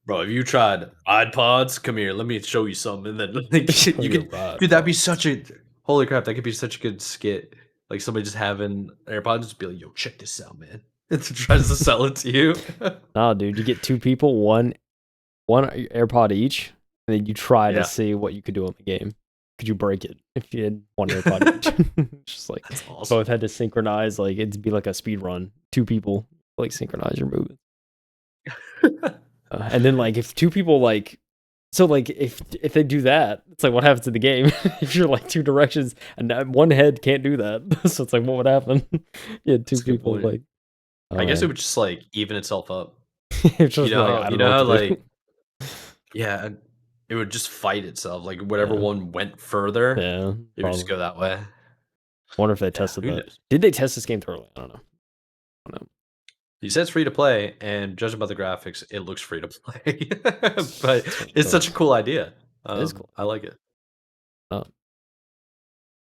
Bro, have you tried Ride Pods? Come here, let me show you something, and then, like, Show you your could dude, that'd be RidePods. such a holy crap, that could be such a good skit. Like, somebody just having AirPods, just be like, "Yo, check this out, man." It tries to sell it to you. Nah, dude, you get two people, one AirPod each, and then you try to Yeah, see what you could do on the game. Could you break it if you had one AirPod each? It's just like that's awesome. both had to synchronize, like it'd be like a speed run. Two people like synchronize your movement. And then like if two people like so like if they do that, it's like what happens in the game if you're like two directions and one head can't do that. So it's like what would happen? You had two That's a good people point. like oh I guess it man. would just, like, even itself up. It's just like I You don't know know what how, to do. like yeah, it would just fight itself, like, whatever Yeah. one went further, Yeah. it would just Probably. go that way. Wonder if they Yeah, tested who that. knows? Did they test this game thoroughly? I don't know. I don't know. He says free to play, and judging by the graphics, it looks free to play. But That's what it it's such a does. cool idea. It is cool. I like it. Uh,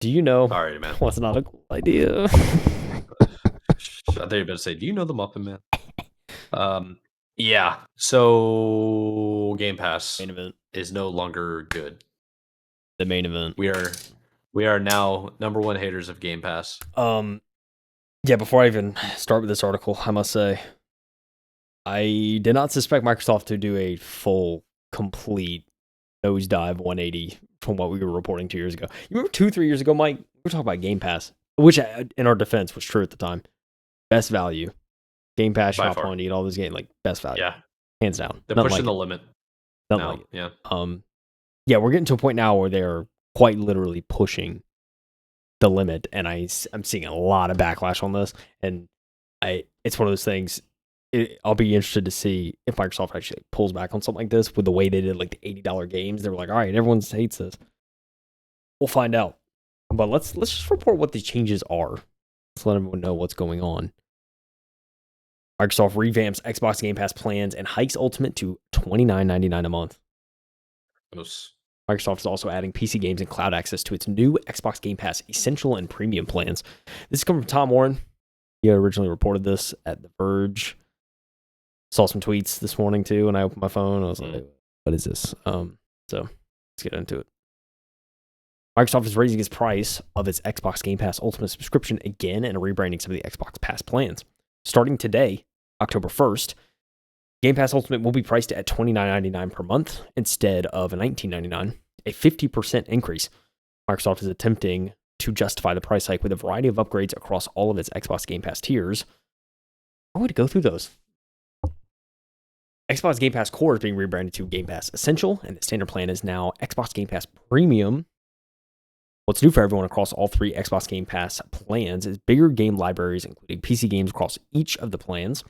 do you know Alrighty, man. what's not a cool idea? I thought you were about to say, "Do you know the Muffin Man?" Yeah. So Game Pass Main event. is no longer good. The main event. We are now number one haters of Game Pass. Yeah, before I even start with this article, I must say I did not suspect Microsoft to do a full, complete nosedive 180 from what we were reporting 2 years ago. You remember 3 years ago, Mike? We were talking about Game Pass, which, in our defense, was true at the time. Best value. Game Pass, By shop far. on, eat all this game, like best value. Yeah. Hands down. They're Nothing pushing like the it. limit. Nothing No, like it. yeah. Yeah, we're getting to a point now where they're quite literally pushing the limit, and I'm seeing a lot of backlash on this, and it's one of those things. I'll be interested to see if Microsoft actually pulls back on something like this with the way they did like the $80 games. They were like, all right, everyone hates this. We'll find out. But let's just report what the changes are. Let's let everyone know what's going on. Microsoft revamps Xbox Game Pass plans and hikes Ultimate to $29.99 a month. Microsoft is also adding PC games and cloud access to its new Xbox Game Pass Essential and Premium plans. This is coming from Tom Warren. He originally reported this at The Verge. Saw some tweets this morning too, and I opened my phone. I was like, "What is this?" So let's get into it. Microsoft is raising its price of its Xbox Game Pass Ultimate subscription again and rebranding some of the Xbox Pass plans. Starting today, October 1st, Game Pass Ultimate will be priced at $29.99 per month instead of $19.99, a 50% increase. Microsoft is attempting to justify the price hike with a variety of upgrades across all of its Xbox Game Pass tiers. I want to go through those. Xbox Game Pass Core is being rebranded to Game Pass Essential, and the standard plan is now Xbox Game Pass Premium. What's new for everyone across all three Xbox Game Pass plans is bigger game libraries, including PC games across each of the plans.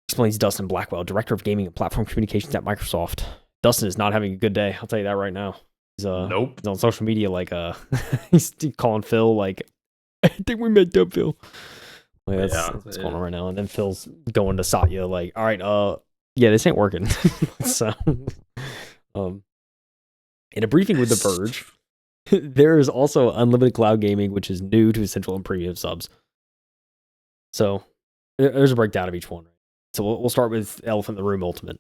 Explains Dustin Blackwell, Director of Gaming and Platform Communications at Microsoft. Dustin is not having a good day. I'll tell you that right now. He's Nope. He's on social media like he's calling Phil like, I think we messed up, Phil. Like, that's what's going on right now. And then Phil's going to Satya like, all right, yeah, this ain't working. So, in a briefing with The Verge, there is also unlimited cloud gaming, which is new to Essential and Premium subs. So, there's a breakdown of each one. So we'll start with Elephant in the Room Ultimate.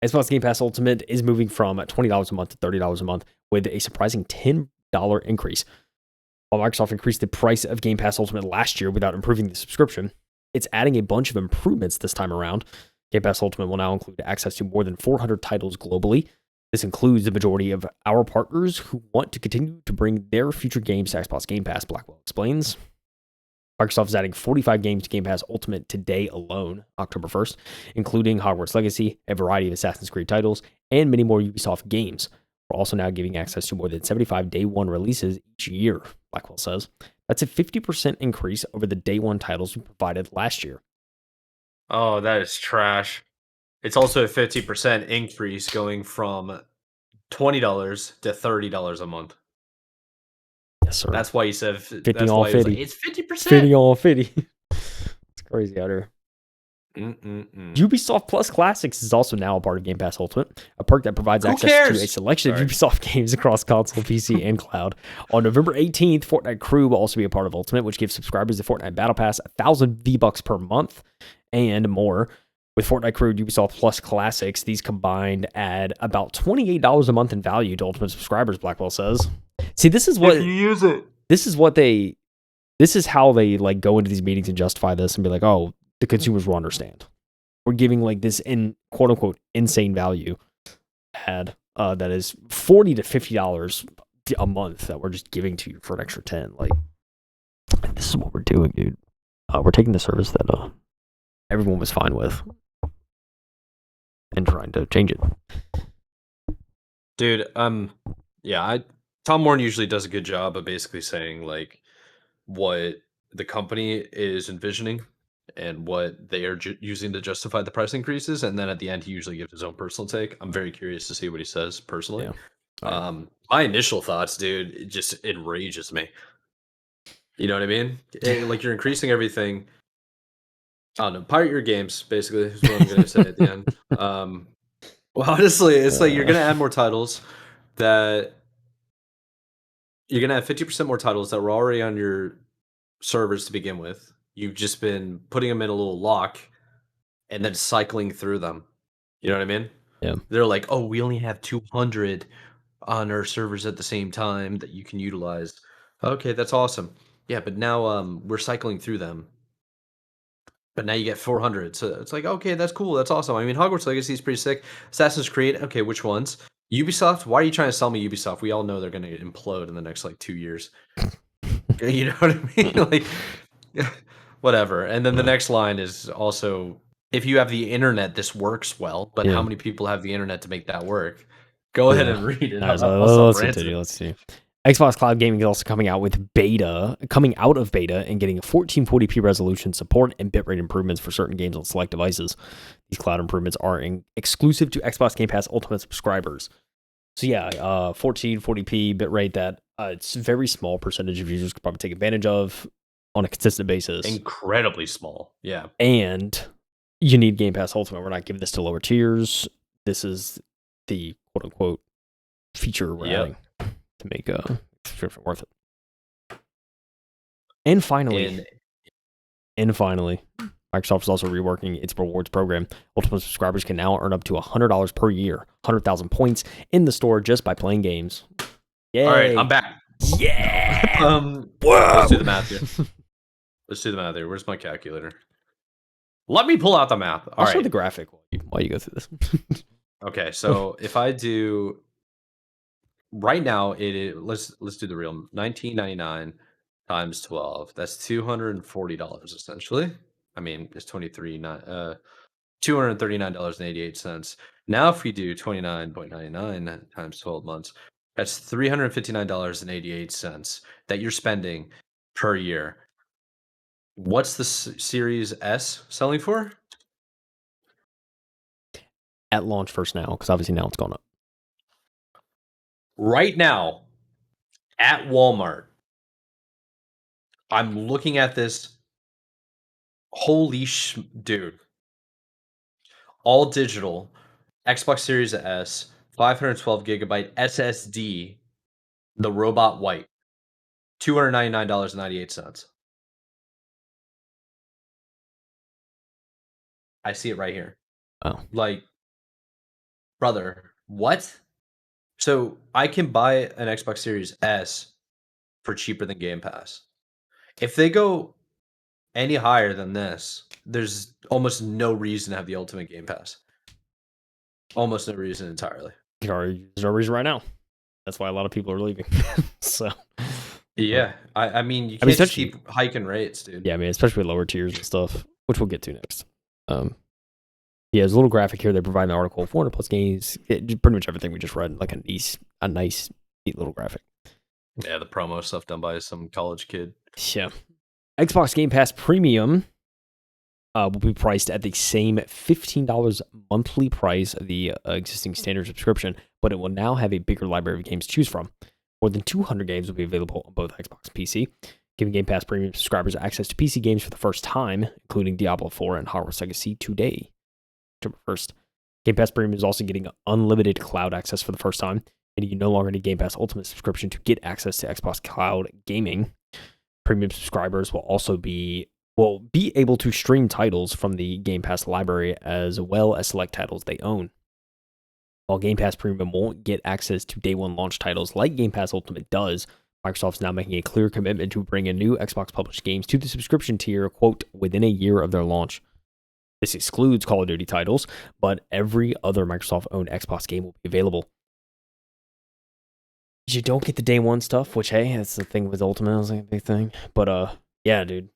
Xbox Game Pass Ultimate is moving from $20 a month to $30 a month with a surprising $10 increase. While Microsoft increased the price of Game Pass Ultimate last year without improving the subscription, it's adding a bunch of improvements this time around. Game Pass Ultimate will now include access to more than 400 titles globally. This includes the majority of our partners who want to continue to bring their future games to Xbox Game Pass, Blackwell explains. Microsoft is adding 45 games to Game Pass Ultimate today alone, October 1st, including Hogwarts Legacy, a variety of Assassin's Creed titles, and many more Ubisoft games. We're also now giving access to more than 75 day one releases each year, Blackwell says. That's a 50% increase over the day one titles we provided last year. Oh, that is trash. It's also a 50% increase going from $20 to $30 a month. Yes, sir. That's why you said 50 all 50. Like, it's 50%. 50 all 50. It's crazy out here. Ubisoft Plus Classics is also now a part of Game Pass Ultimate, a perk that provides access to a selection of Ubisoft games across console, PC, and cloud. On November 18th, Fortnite Crew will also be a part of Ultimate, which gives subscribers the Fortnite Battle Pass 1,000 V-Bucks per month and more. With Fortnite Crew and Ubisoft Plus Classics, these combined add about $28 a month in value to Ultimate subscribers, Blackwell says. See, this is what... If you use it. This is how they like go into these meetings and justify this and be like, oh, the consumers will understand. We're giving like this quote unquote insane value ad that is $40 to $50 a month that we're just giving to you for an extra 10. Like, this is what we're doing, dude. We're taking the service that everyone was fine with and trying to change it. Dude, yeah, Tom Warren usually does a good job of basically saying like what the company is envisioning and what they are using to justify the price increases, and then at the end he usually gives his own personal take. I'm very curious to see what he says personally. Yeah. My initial thoughts, dude, it just enrages me. You know what I mean? Like, you're increasing everything. I don't know, pirate your games, basically, is what I'm gonna say at the end. Well, honestly, it's like you're gonna add more titles that you're gonna have 50% more titles that were already on your servers to begin with. You've just been putting them in a little lock and then cycling through them. You know what I mean? Yeah. They're like, oh, we only have 200 on our servers at the same time that you can utilize. Okay, that's awesome. Yeah, but now we're cycling through them. But now you get 400. So it's like, okay, that's cool. That's awesome. I mean, Hogwarts Legacy is pretty sick. Assassin's Creed, okay, which ones? Ubisoft, why are you trying to sell me Ubisoft? We all know they're going to implode in the next like 2 years. You know what I mean? Like, whatever. And then the next line is also if you have the internet, this works well, but Yeah. how many people have the internet to make that work? Go ahead and read it. All right, I'll stop let's ranting. continue. Let's see. Xbox Cloud Gaming is also coming out out of beta, and getting a 1440p resolution support and bitrate improvements for certain games on select devices. These cloud improvements are exclusive to Xbox Game Pass Ultimate subscribers. So yeah, 1440p bitrate that it's a very small percentage of users could probably take advantage of on a consistent basis. Incredibly small, yeah. And you need Game Pass Ultimate. We're not giving this to lower tiers. This is the quote unquote feature we're adding to make a subscription worth it. And finally, Microsoft is also reworking its rewards program. Ultimate subscribers can now earn up to $100 per year, 100,000 points in the store just by playing games. Yay. All right, I'm back. Yeah. Let's do the math here. Where's my calculator? Let me pull out the math. I'll show the graphic while you go through this. Okay, so if I do right now, let's do the real $19.99 times 12. That's $240 essentially. I mean, it's $239.88. Now, if we do 29.99 times 12 months, that's $359.88 that you're spending per year. What's the Series S selling for? At launch first now, because obviously now it's gone up. Right now, at Walmart, I'm looking at this. Holy dude. All digital, Xbox Series S, 512 gigabyte SSD, the robot white, $299.98. I see it right here. Oh. Like, brother, what? So I can buy an Xbox Series S for cheaper than Game Pass. If they go any higher than this, there's almost no reason to have the Ultimate Game Pass. Almost no reason entirely. There's no reason right now. That's why a lot of people are leaving. So yeah, I mean, you can't just keep hiking rates, dude. Yeah, I mean, especially with lower tiers and stuff, which we'll get to next. Yeah, there's a little graphic here. They provide an article, 400 plus games, pretty much everything we just read, like a nice, neat little graphic. Yeah, the promo stuff done by some college kid. Yeah. Xbox Game Pass Premium will be priced at the same $15 monthly price of the existing standard subscription, but it will now have a bigger library of games to choose from. More than 200 games will be available on both Xbox and PC, giving Game Pass Premium subscribers access to PC games for the first time, including Diablo 4 and Hogwarts Legacy today, October 1st. Game Pass Premium is also getting unlimited cloud access for the first time, and you no longer need Game Pass Ultimate subscription to get access to Xbox Cloud Gaming. Premium subscribers will also be able to stream titles from the Game Pass library as well as select titles they own. While Game Pass Premium won't get access to day one launch titles like Game Pass Ultimate does, Microsoft's now making a clear commitment to bring a new Xbox published games to the subscription tier, quote, within a year of their launch. This excludes Call of Duty titles, but every other Microsoft-owned Xbox game will be available. You don't get the day one stuff, which, hey, that's the thing with Ultimate, is like a big thing. But, yeah, dude,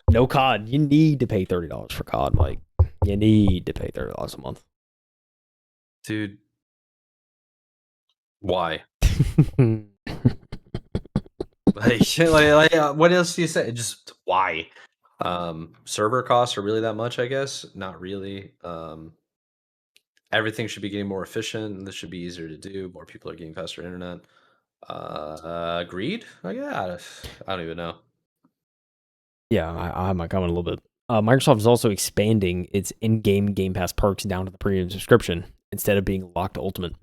no COD. You need to pay $30 for COD, Mike. You need to pay $30 a month. Dude. Why? What else do you say? Just why? Server costs are really that much, I guess? Not really. Everything should be getting more efficient. This should be easier to do. More people are getting faster internet. Agreed? I don't even know. Yeah, I have my comment a little bit. Microsoft is also expanding its in-game Game Pass perks down to the premium subscription instead of being locked to Ultimate.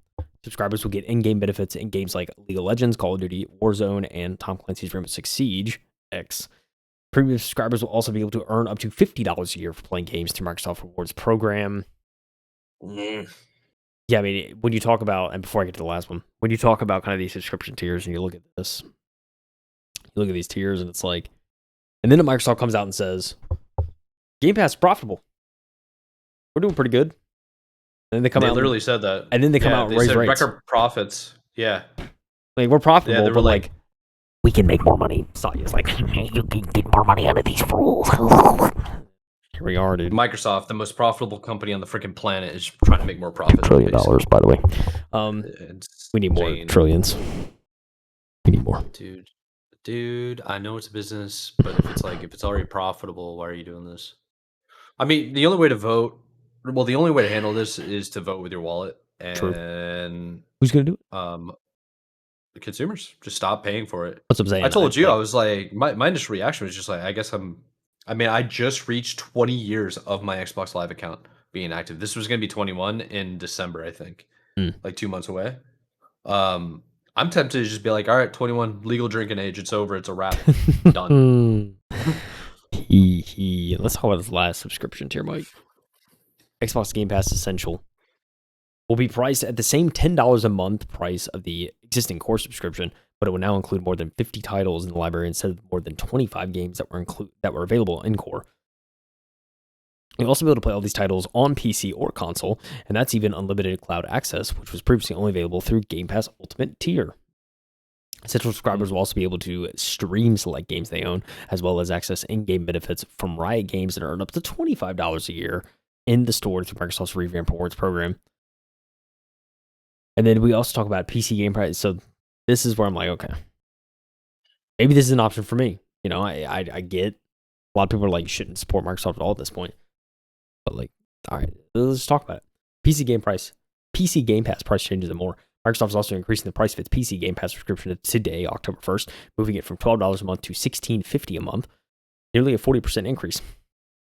Subscribers will get in-game benefits in games like League of Legends, Call of Duty, Warzone, and Tom Clancy's Rainbow Six Siege X. Premium subscribers will also be able to earn up to $50 a year for playing games through Microsoft Rewards program. Yeah, I mean, when you talk about, and before I get to the last one, when you talk about kind of these subscription tiers and you look at this, you look at these tiers and it's like, and then Microsoft comes out and says, Game Pass is profitable. We're doing pretty good. And then they literally said that. And then they come out and raise rates. Record profits. Yeah. Like, we're profitable, but like, we can make more money. Satya's like, you can get more money out of these fools. Here we are, dude. Microsoft, the most profitable company on the freaking planet, is trying to make more profit. $2 trillion, basically. by the way. It's We need more insane. trillions. We need more. Dude, I know it's a business, but if it's already profitable, why are you doing this? I mean, the only way to handle this is to vote with your wallet, True. and Who's gonna do it? the consumers just stop paying for it. That's what I'm saying. I told you, I was like, my initial reaction was just like, I just reached 20 years of my Xbox Live account being active. This was gonna be 21 in December, I think, like 2 months away. I'm tempted to just be like, all right, 21, legal drinking age. It's over. It's a wrap. Done. Let's talk about this last subscription tier, Mike. Xbox Game Pass Essential will be priced at the same $10 a month price of the existing core subscription, but it will now include more than 50 titles in the library instead of more than 25 games that were available in core. You'll also be able to play all these titles on PC or console, and that's even unlimited cloud access, which was previously only available through Game Pass Ultimate tier. Essential subscribers will also be able to stream select games they own, as well as access in-game benefits from Riot Games that earn up to $25 a year in the store through Microsoft's Revamp Rewards program. And then we also talk about PC game price. So this is where I'm like, okay, maybe this is an option for me. You know, I get a lot of people are like, you shouldn't support Microsoft at all at this point. But like, all right, let's talk about it. PC Game Pass price changes and more. Microsoft is also increasing the price of its PC Game Pass subscription today, October 1st, moving it from $12 a month to $16.50 a month, nearly a 40% increase.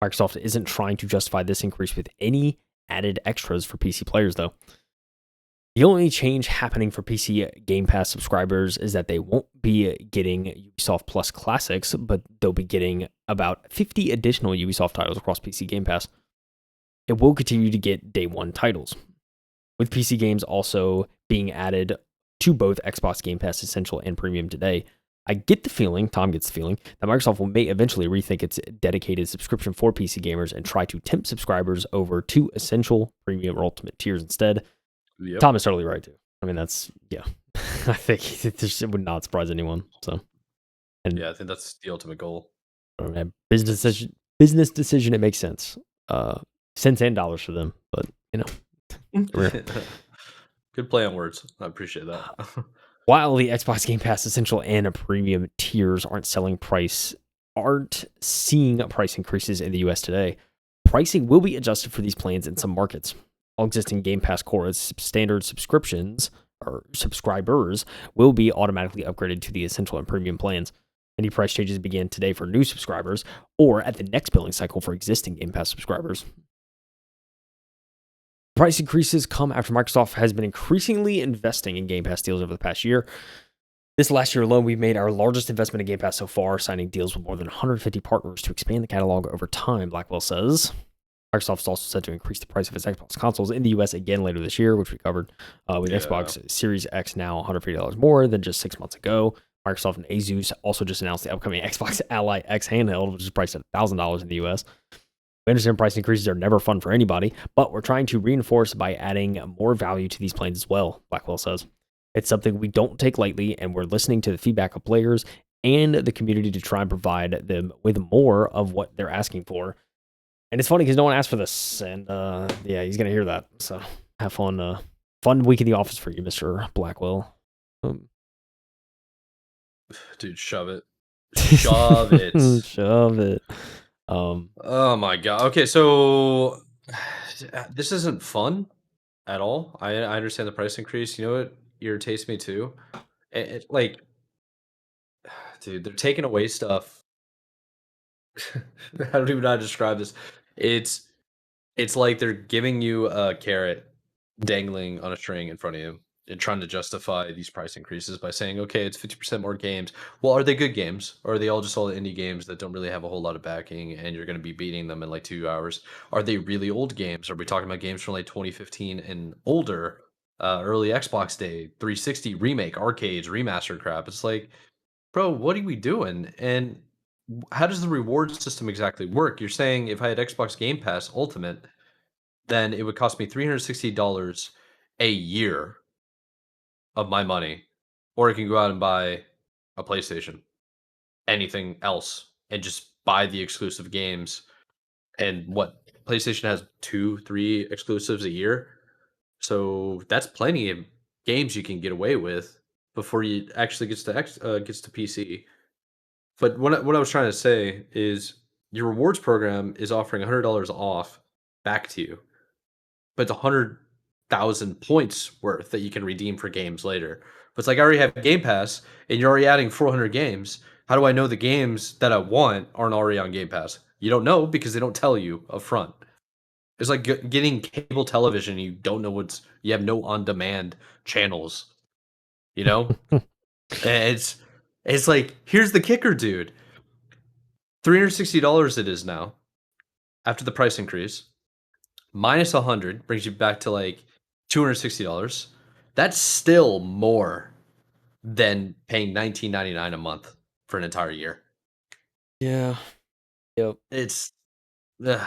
Microsoft isn't trying to justify this increase with any added extras for PC players, though. The only change happening for PC Game Pass subscribers is that they won't be getting Ubisoft Plus Classics, but they'll be getting about 50 additional Ubisoft titles across PC Game Pass. It will continue to get day one titles, with PC games also being added to both Xbox Game Pass Essential and Premium today. I get the feeling, Tom gets the feeling, that Microsoft may eventually rethink its dedicated subscription for PC gamers and try to tempt subscribers over to Essential, Premium, or Ultimate tiers instead. Yep. Tom is totally right, too. I mean, that's, yeah. I think it would not surprise anyone. So, and yeah, I think that's the ultimate goal. Business decision, it makes sense. Cents and dollars for them, but, you know. Good play on words. I appreciate that. While the Xbox Game Pass Essential and Premium tiers aren't seeing price increases in the US today, pricing will be adjusted for these plans in some markets. All existing Game Pass Core standard subscriptions or subscribers will be automatically upgraded to the Essential and Premium plans. Any price changes begin today for new subscribers or at the next billing cycle for existing Game Pass subscribers. Price increases come after Microsoft has been increasingly investing in Game Pass deals over the past year. This last year alone, we've made our largest investment in Game Pass so far, signing deals with more than 150 partners to expand the catalog over time, Blackwell says. Microsoft is also set to increase the price of its Xbox consoles in the US again later this year, which we covered, with Xbox Series X now $150 more than just 6 months ago. Microsoft and Asus also just announced the upcoming Xbox Ally X handheld, which is priced at $1,000 in the US. We understand price increases are never fun for anybody, but we're trying to reinforce by adding more value to these plans as well, Blackwell says. It's something we don't take lightly, and we're listening to the feedback of players and the community to try and provide them with more of what they're asking for. And it's funny because no one asked for this, and yeah, he's going to hear that. So have fun. Fun week in the office for you, Mr. Blackwell. Dude, shove it. Shove it. Shove it. Oh my god. Okay, so this isn't fun at all. I understand the price increase. You know what irritates me too? Like, dude, they're taking away stuff. I don't even know how to describe this. It's like they're giving you a carrot dangling on a string in front of you and trying to justify these price increases by saying, okay, it's 50% more games. Well, are they good games? Or are they all just all indie games that don't really have a whole lot of backing and you're going to be beating them in like 2 hours? Are they really old games? Are we talking about games from like 2015 and older, early Xbox day, 360 remake, arcades, remastered crap? It's like, bro, what are we doing? And how does the reward system exactly work? You're saying if I had Xbox Game Pass Ultimate, then it would cost me $360 a year of my money, or I can go out and buy a PlayStation, anything else, and just buy the exclusive games. and what PlayStation has 2, 3 exclusives a year. So that's plenty of games you can get away with before you actually gets to PC. But what I was trying to say is your rewards program is offering $100 off back to you, but it's 100,000 points worth that you can redeem for games later. But it's like I already have Game Pass, and you're already adding 400 games. How do I know the games that I want aren't already on Game Pass? You don't know because they don't tell you up front. It's like getting cable television. You don't know you have no on demand channels, you know? And it's like, here's the kicker, dude. $360 it is now after the price increase. Minus 100 brings you back to like $260. That's still more than paying $19.99 a month for an entire year. Yeah. Yep. It's ugh,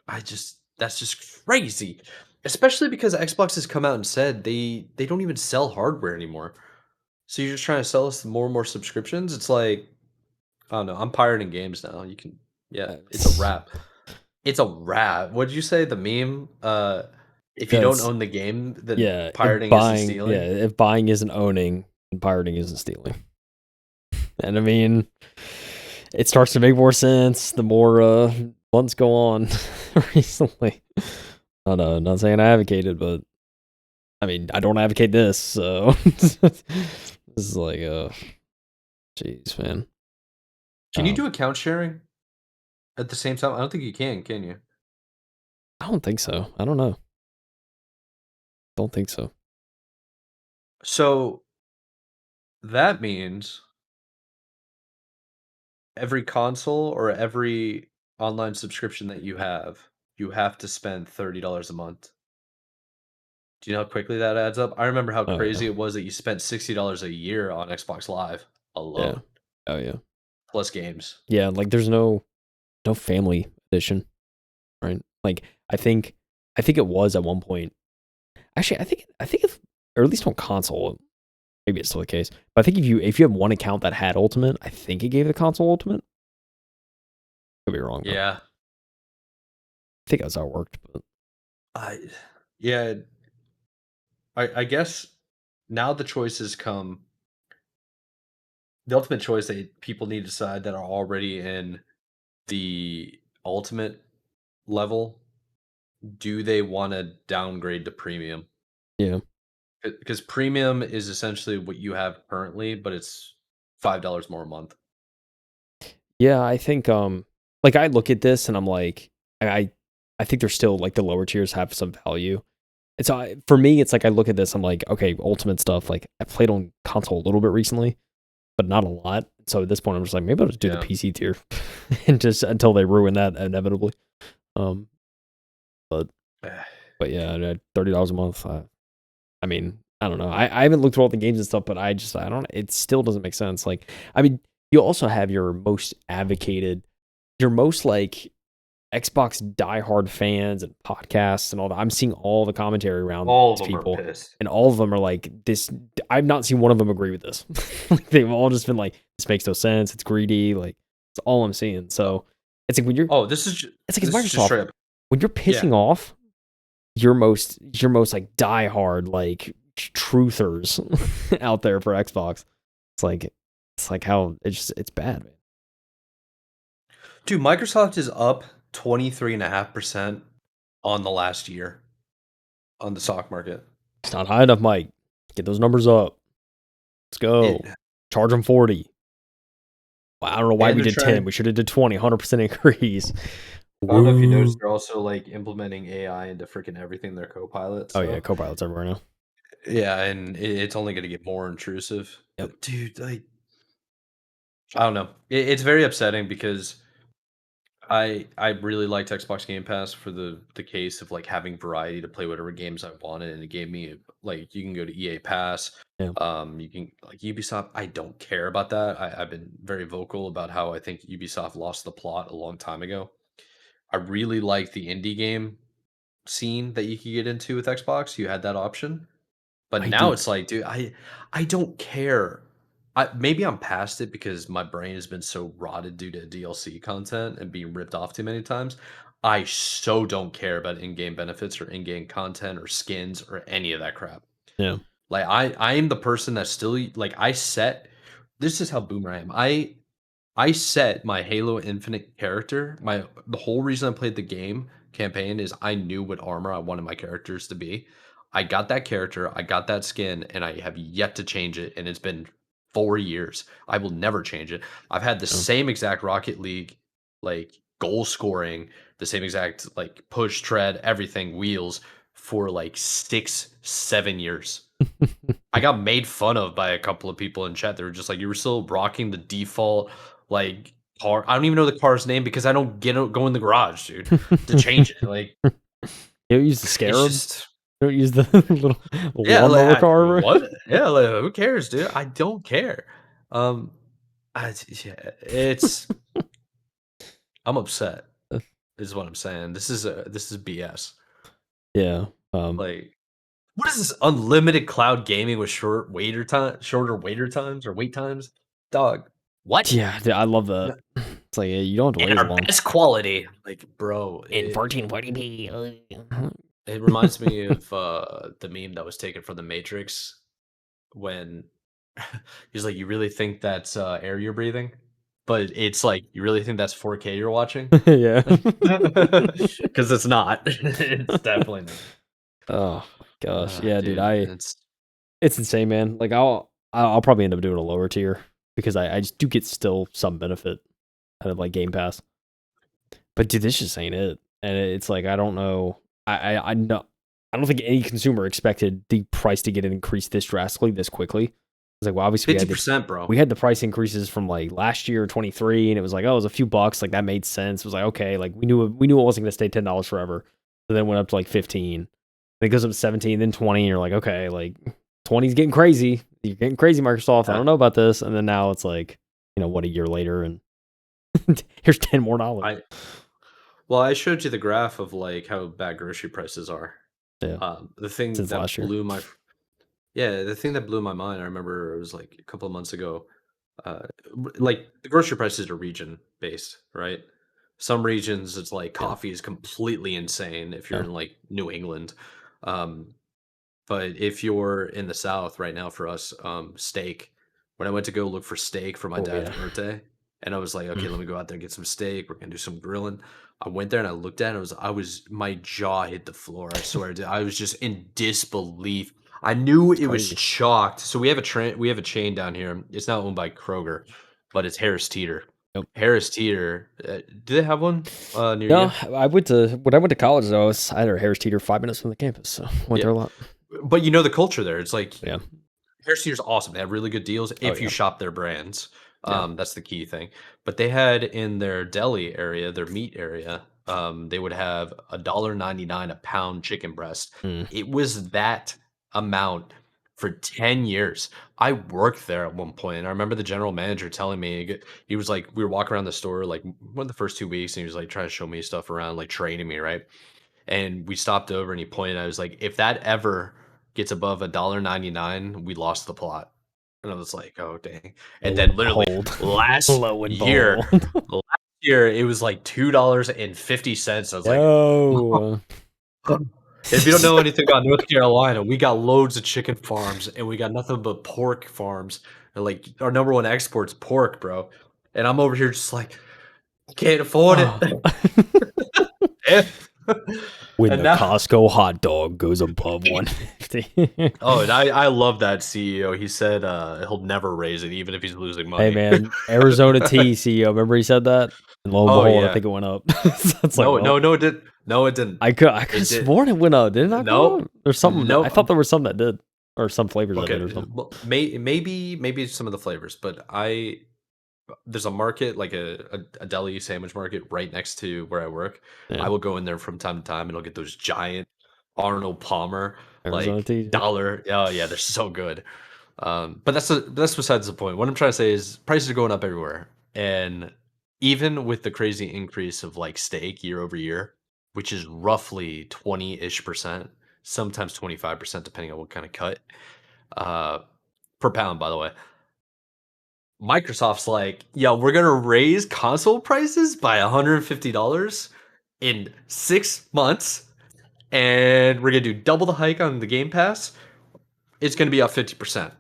that's just crazy. Especially because Xbox has come out and said they don't even sell hardware anymore. So you're just trying to sell us more and more subscriptions? It's like, I don't know, I'm pirating games now. You can yeah, it's a It's, wrap. It's a wrap. What'd you say? The meme? If you don't that's own the game, then yeah. pirating isn't stealing? If buying isn't owning, and pirating isn't stealing. And I mean, it starts to make more sense the more months go on recently. Not saying I advocate it, but I mean, I don't advocate this, so this is like, jeez, man. Can you do account sharing at the same time? I don't think you can you? I don't think so. I don't know. Don't think so. So that means every console or every online subscription that you have to spend $30 a month. Do you know how quickly that adds up? I remember how Oh yeah, crazy it was that you spent $60 a year on Xbox Live yeah, alone, oh yeah, plus games. yeah. Like, there's no family edition, right? Like, I think it was at one point. Actually, I think if, or at least on console, maybe it's still the case. But I think if you have one account that had Ultimate, I think it gave the console Ultimate. Could be wrong though. I Yeah. think that's how it worked. But I yeah, I guess now the choices come the ultimate choice that people need to decide that are already in the ultimate level, do they want to downgrade to premium? yeah, Because premium is essentially what you have currently, but it's $5 more a month. yeah. I think like, I look at this and I'm like, I I think there's still, like, the lower tiers have some value. And so for me, it's like I look at this, I'm like, okay, Ultimate stuff. Like, I played on console a little bit recently, but not a lot. So at this point, I'm just like, maybe I'll just do the Yeah. PC tier, and just until they ruin that inevitably. Um, but yeah, $30 a month. I mean, I don't know. I haven't looked through all the games and stuff, but I don't. It still doesn't make sense. Like, I mean, you also have your most advocated, your most like Xbox diehard fans and podcasts and all that. I'm seeing all the commentary around All of these them are people, pissed. and all of them are like, this. I've not seen one of them agree with this. Like, they've all just been like, this makes no sense. It's greedy. Like, it's all I'm seeing. So it's like, when you're, Oh, it's like, it's this is just Microsoft. straight up. When you're Yeah. pissing off your most like diehard like truthers out there for Xbox, it's like how it's bad, man. Dude, Microsoft is up 23.5% on the last year on the stock market. It's not high enough, Mike. Get those numbers up. Let's It go. Charge them 40. Well, I don't know why and we they're did trying 10. to We should have did 20. 100% increase. I don't know if you noticed Woo. they're also like implementing AI into freaking everything their Copilot, Oh yeah, so Copilot's everywhere now. yeah, and it's only gonna get more intrusive. Yep. But dude, like I don't know. It's very upsetting because I really liked Xbox Game Pass for the case of like having variety to play whatever games I wanted, and it gave me like you can go to EA Pass, Yeah. you can like Ubisoft. I don't care about that. I've been very vocal about how I think Ubisoft lost the plot a long time ago. I really like the indie game scene that you could get into with Xbox. You had that option, but I now do. it's like, dude, I don't care. maybe I'm past it because my brain has been so rotted due to DLC content and being ripped off too many times. I so don't care about in-game benefits or in-game content or skins or any of that crap. Yeah. Like I am the person that still like I set this is how boomer I am. I set my Halo Infinite character. The whole reason I played the game campaign is I knew what armor I wanted my characters to be. I got that character, I got that skin, and I have yet to change it. And it's been 4 years. I will never change it. I've had the Yeah. same exact Rocket League like goal scoring, the same exact like push, tread, everything, wheels for like 6, 7 years. I got made fun of by a couple of people in chat. They were just like, "You were still rocking the default, like, car." I don't even know the car's name because I don't go in the garage, dude, to change it. Like, You don't use the it's Scarab? just You don't use the little yeah, like, lawnmower car? what? Yeah, like, who cares, dude? I don't care. Um, yeah, I'm upset, is what I'm saying. This is BS. Yeah. Like, what is this unlimited cloud gaming with shorter waiter times or wait times? Dog, what? Yeah, I love that. It's like, yeah, you don't have to wait And as our long. best quality. Like, bro, In 1440p. it reminds me of the meme that was taken from the Matrix when he's like, "You really think that's air you're breathing?" But it's like, "You really think that's 4K you're watching?" Yeah. Because it's not. It's definitely not. Oh my gosh. Yeah, dude, Dude, it's it's insane, man. Like I'll probably end up doing a lower tier because I just do get still some benefit out of like Game Pass. But dude, this just ain't it. And it's like I don't know. I know I don't think any consumer expected the price to get increased this drastically this quickly. It's like, well, obviously 50%, bro. we had the price increases from like last year 23, and it was like, oh, it was a few bucks, like that made sense. It was like, okay, like we knew it wasn't gonna stay $10 forever. So then it went up to like 15. Then it goes up to 17, then 20, and you're like, okay, like 20's getting crazy. You're getting crazy, Microsoft. I Uh, don't know about this. And then now it's like, what, a year later, and here's 10 more dollars. I well, I showed you the graph of like how bad grocery prices are. Yeah, The thing since that last year. blew my yeah, the thing that blew my mind, I remember it was like a couple of months ago. Like the grocery prices are region based, right? Some regions it's like Yeah, coffee is completely insane if you're yeah. in like New England. Um, but if you're in the South right now for us, steak. When I went to go look for steak for my Oh dad's yeah. birthday, and I was like, okay, Mm. let me go out there and get some steak. We're gonna do some grilling. I went there and I looked at it. My jaw hit the floor. I swear, I was just in disbelief. I knew It's it was crazy. chalked. So we have a chain down here. It's not owned by Kroger, but it's Harris Teeter. Nope. Harris Teeter. Do they have one near No, you? I went to when I went to college though. I had a Harris Teeter 5 minutes from the campus, so went Yeah, there a lot. but you know the culture there. It's like Yeah. Harris Teeter's awesome. They have really good deals Oh if you yeah. shop their brands. Yeah. That's the key thing. But they had in their deli area, their meat area, they would have $1.99 a pound chicken breast. Mm. It was that amount for 10 years. I worked there at one point, and I remember the general manager telling me he was like, we were walking around the store like one of the first 2 weeks, and he was like trying to show me stuff around, like training me, right? And we stopped over and he pointed. I was like, if that ever gets above $1.99, we lost the plot. And I was like, oh dang. And Lo then and literally behold. last Lo and year, behold. last year it was like $2.50. I was like, Yo. if you don't know anything about North Carolina, we got loads of chicken farms and we got nothing but pork farms. And like our number one export's pork, bro. And I'm over here just like, I can't afford it. Oh. Yeah. When And the now Costco hot dog goes above 150. oh, and I love that CEO. He said, he'll never raise it even if he's losing Hey money. man, Arizona tea CEO. Remember he said that? And lo and Oh, behold, I yeah. think it went up. So it's like, No, well, no, no, it didn't. No, it didn't. I could It have did sworn it went up. Did it not go nope. up? There's something I thought Nope. there was some that did. Or some flavors that did Okay, or something. well, maybe some of the flavors, but there's a market, like a deli sandwich market right next to where I work. Yeah. I will go in there from time to time, and I'll get those giant Arnold Palmer, Arizona like, tea. dollar oh, yeah, they're so good. But that's besides the point. What I'm trying to say is prices are going up everywhere, and even with the crazy increase of, like, steak year over year, which is roughly 20-ish%, sometimes 25% depending on what kinda cut, uh, per pound, by the way. Microsoft's like, yo, we're gonna raise console prices by $150 in 6 months, and we're gonna do double the hike on the Game Pass. It's gonna be up 50%.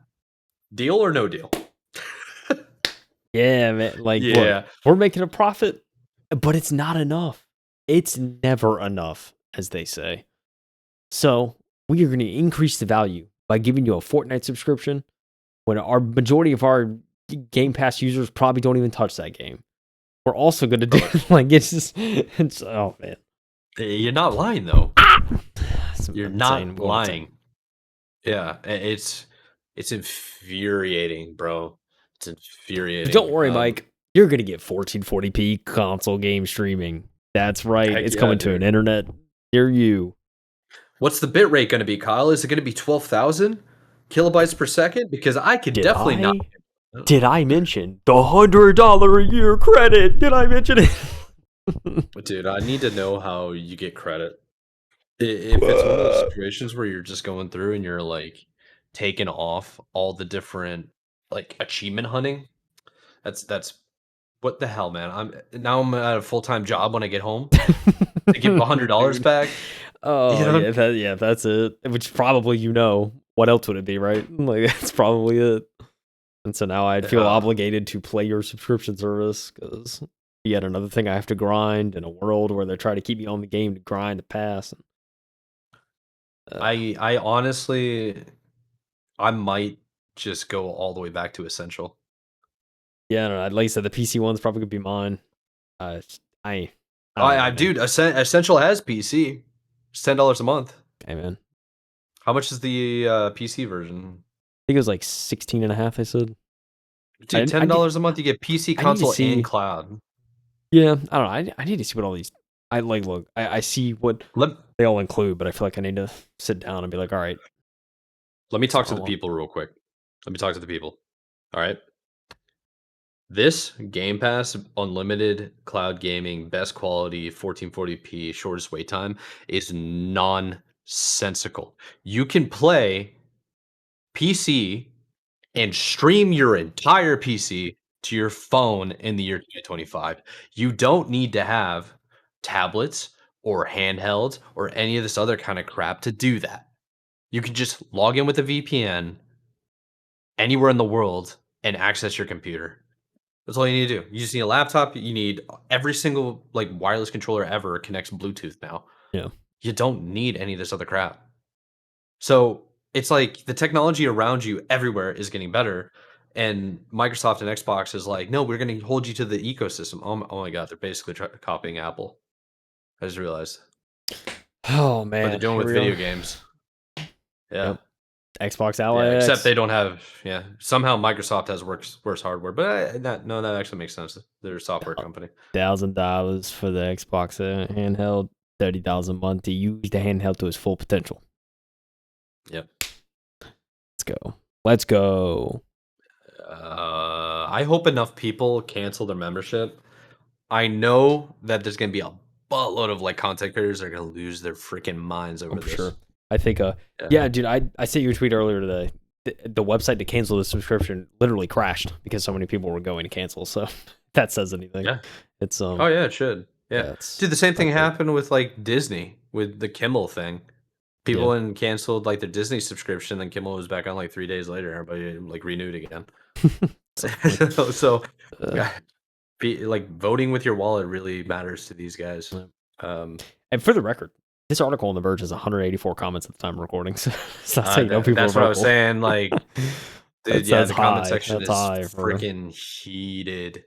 Deal or no deal? Yeah, man. Like, look, Yeah. we're making a profit, but it's not enough. It's never enough, as they say. So we are going to increase the value by giving you a Fortnite subscription when our majority of our Game Pass users probably don't even touch that game. We're also going to do like it's oh man, You're not lying though. You're I'm not going insane. lying. Yeah, it's infuriating, bro. It's infuriating. But don't worry, Mike. You're going to get 1440p console game streaming. That's right. Heck It's yeah, coming to dude. an internet near you. What's the bit rate going to be, Kyle? Is it going to be 12,000 kilobytes per second? Because I could definitely not. Did I mention the $100 a year credit? Did I mention it? Dude, I need to know how you get credit. If it's one of those situations where you're just going through and you're like taking off all the different like achievement hunting, that's what the hell, man. I'm at a full-time job when I get home to give $100 back. Oh You know? yeah, that's it. Which probably what else would it be, right? Like that's probably it. And so now I'd feel obligated to play your subscription service because yet another thing I have to grind in a world where they're trying to keep me on the game to grind to pass. I honestly, I might just go all the way back to essential. Yeah, I don't know. Like I said, the PC one's probably gonna be mine. I don't know, Dude, essential has PC. It's $10 a month. hey man, How much is the PC version? I think it was like 16 and a half. I said, Dude, $10 a month, you get PC, console, and cloud. Yeah, I don't know. I need to see what all these. I like. Look, I see what they all include, but I feel like I need to sit down and be like, all right. Let me talk to the people real quick. Let me talk to the people. All right. This Game Pass unlimited cloud gaming, best quality, 1440p, shortest wait time is nonsensical. You can play PC and stream your entire PC to your phone in the year 2025. You don't need to have tablets or handhelds or any of this other kind of crap to do that. You can just log in with a VPN anywhere in the world and access your computer. That's all you need to do. You just need a laptop. You need every single like wireless controller ever connects Bluetooth now. Yeah. You don't need any of this other crap. So it's like the technology around you everywhere is getting better. And Microsoft and Xbox is like, no, we're going to hold you to the ecosystem. Oh my God. They're basically copying Apple. I just realized. Oh man. What they're doing with video games. Yeah. Yep. Xbox Ally. Yeah, except they don't have, somehow Microsoft has worse hardware, but that actually makes sense. They're a software company. $1,000 for the Xbox handheld, $30 a month to use the handheld to its full potential. Yep. Let's go. I hope enough people cancel their membership. I know that there's going to be a buttload of like content creators that are going to lose their freaking minds over this. Sure. I think, yeah, dude, I sent you a tweet earlier today. The website to cancel the subscription literally crashed because so many people were going to cancel. So if that says anything. Yeah. It's oh yeah, it should. Yeah. Dude, the same thing happened with like Disney with the Kimmel thing. People went and canceled like their Disney subscription, then Kimmel was back on like 3 days later. Everybody like renewed again. so like voting with your wallet really matters to these guys. And for the record, this article on The Verge has 184 comments at the time of recording. So that's how you know people that's what I was saying. Like, dude, the comment section is freaking heated.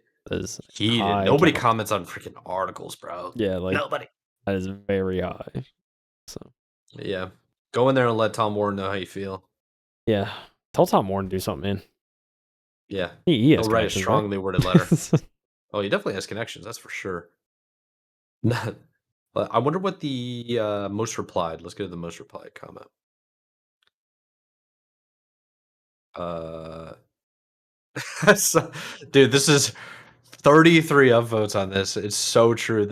Heated. Nobody comments on freaking articles, bro. Yeah, like nobody. That is very high. So yeah, go in there and let Tom Warren know how you feel. Yeah, tell Tom Warren to do something, man. Yeah, he has he'll write a strongly worded letter. Oh, he definitely has connections. That's for sure. I wonder what the most replied. Let's go to the most replied comment. Dude, this is 33 upvotes on this. It's so true.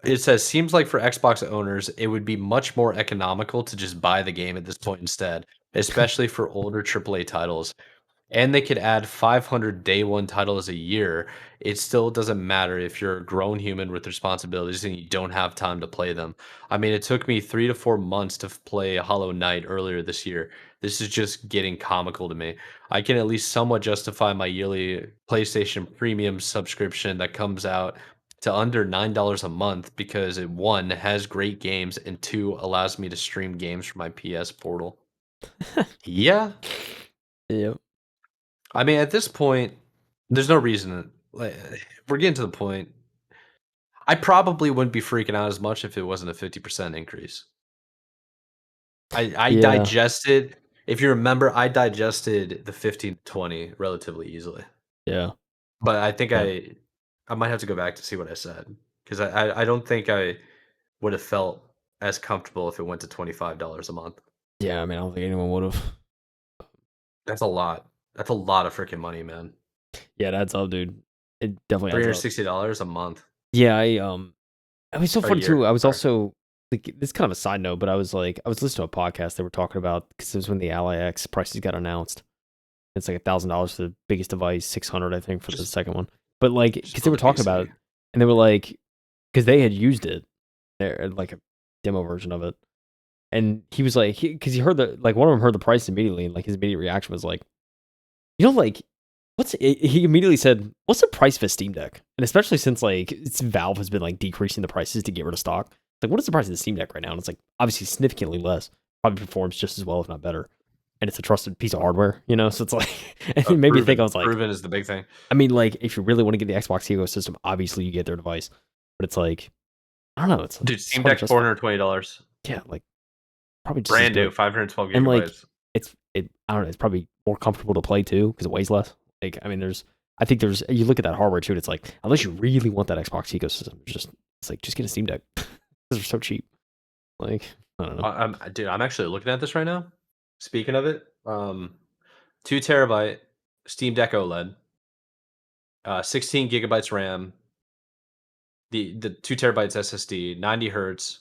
It says seems like for Xbox owners, it would be much more economical to just buy the game at this point instead, especially for older AAA titles. and they could add 500 day one titles a year. It still doesn't matter if you're a grown human with responsibilities and you don't have time to play them. I mean, it took me 3 to 4 months to play Hollow Knight earlier this year. This is just getting comical to me. I can at least somewhat justify my yearly PlayStation Premium subscription that comes out to under $9 a month because it, one, has great games, and two, allows me to stream games from my PS Portal. Yeah, Yep. I mean, at this point, there's no reason. Like, we're getting to the point. I probably wouldn't be freaking out as much if it wasn't a 50% increase. I Yeah. digested. If you remember, I digested the 15 to 20 relatively easily. Yeah. But I think Yeah. I might have to go back to see what I said because I don't think I would have felt as comfortable if it went to $25 a month. Yeah. I mean, I don't think anyone would have. That's a lot. That's a lot of freaking money, man. Yeah, it adds up, dude. It definitely adds up. $360 a month Yeah, I mean, so or a funny too. year. I was Sorry. also like, this is kind of a side note, but I was listening to a podcast. They were talking about because it was when the Ally X prices got announced. It's like $1,000 for the biggest device, 600 I think for the Just second one. But like, just because they build were a talking about PC. it, and they were like, because they had used it, there like a demo version of it, and he was like, because he heard the like one of them heard the price immediately, and like his immediate reaction was like, like he immediately said, "What's the price of a Steam Deck?" And especially since like Valve has been like decreasing the prices to get rid of stock. Like, what is the price of the Steam Deck right now? And it's like obviously significantly less. Probably performs just as well, if not better. And it's a trusted piece of hardware, you know. So it's like, and it made me think. I Proven. was like, Proven is the big thing. I mean, like, if you really want to get the Xbox ecosystem, obviously you get their device. But it's like, I don't know. Dude, It's Steam hard to Deck, justify. $420. Yeah, like probably just as Brand new, good. 512 And like, gigabytes. I don't know. It's probably more comfortable to play too because it weighs less. Like, I mean, I think you look at that hardware too. And it's like, unless you really want that Xbox ecosystem, it's like just get a Steam Deck because they're so cheap. Like, I don't know. Dude, I'm actually looking at this right now. Speaking of it, 2 terabyte Steam Deck OLED, 16 gigabytes RAM, the 2 terabytes SSD, 90 hertz,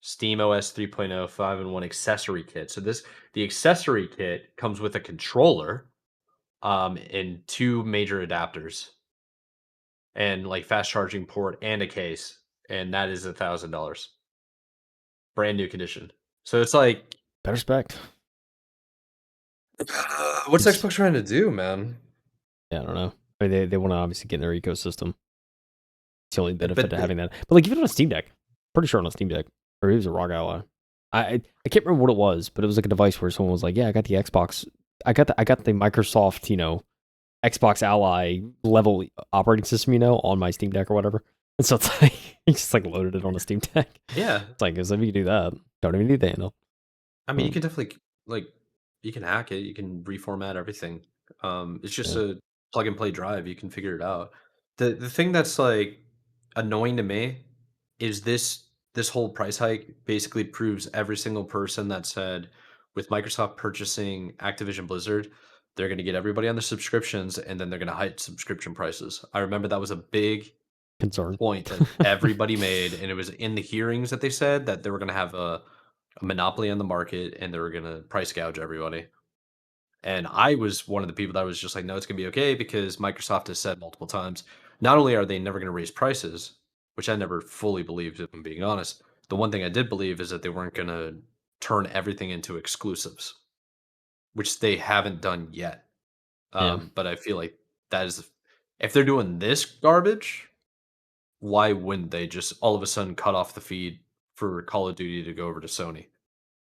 Steam OS 3.0, 5-in-1 accessory kit. So the accessory kit comes with a controller, and two major adapters, and like fast charging port and a case, and that is $1,000, brand new condition. So it's like, Better spec. what's It's Xbox trying to do, man? yeah, I don't know. I mean, they want to obviously get in their ecosystem. It's the only benefit But to having that. But like even on a Steam Deck, pretty sure on a Steam Deck, or it was a ROG Ally. I can't remember what it was, but it was like a device where someone was like, "Yeah, I got the Xbox. I got the Microsoft, Xbox Ally level operating system, on my Steam Deck or whatever." And so it's like he just like loaded it on a Steam Deck. yeah, It's like as if you can do that, don't even need the handle. I mean, you Um, can definitely like you can hack it, you can reformat everything. It's just yeah, a plug and play drive. You can figure it out. The thing that's like annoying to me is this whole price hike basically proves every single person that said with Microsoft purchasing Activision Blizzard, they're going to get everybody on the subscriptions and then they're going to hike subscription prices. I remember that was a big concern. point that everybody made, and it was in the hearings that they said that they were going to have a monopoly on the market and they were going to price gouge everybody. And I was one of the people that was just like, no, it's going to be okay because Microsoft has said multiple times, not only are they never going to raise prices, which I never fully believed, if I'm being honest. The one thing I did believe is that they weren't going to turn everything into exclusives, which they haven't done yet. Yeah, But I feel like that is, if they're doing this garbage, why wouldn't they just all of a sudden cut off the feed for Call of Duty to go over to Sony?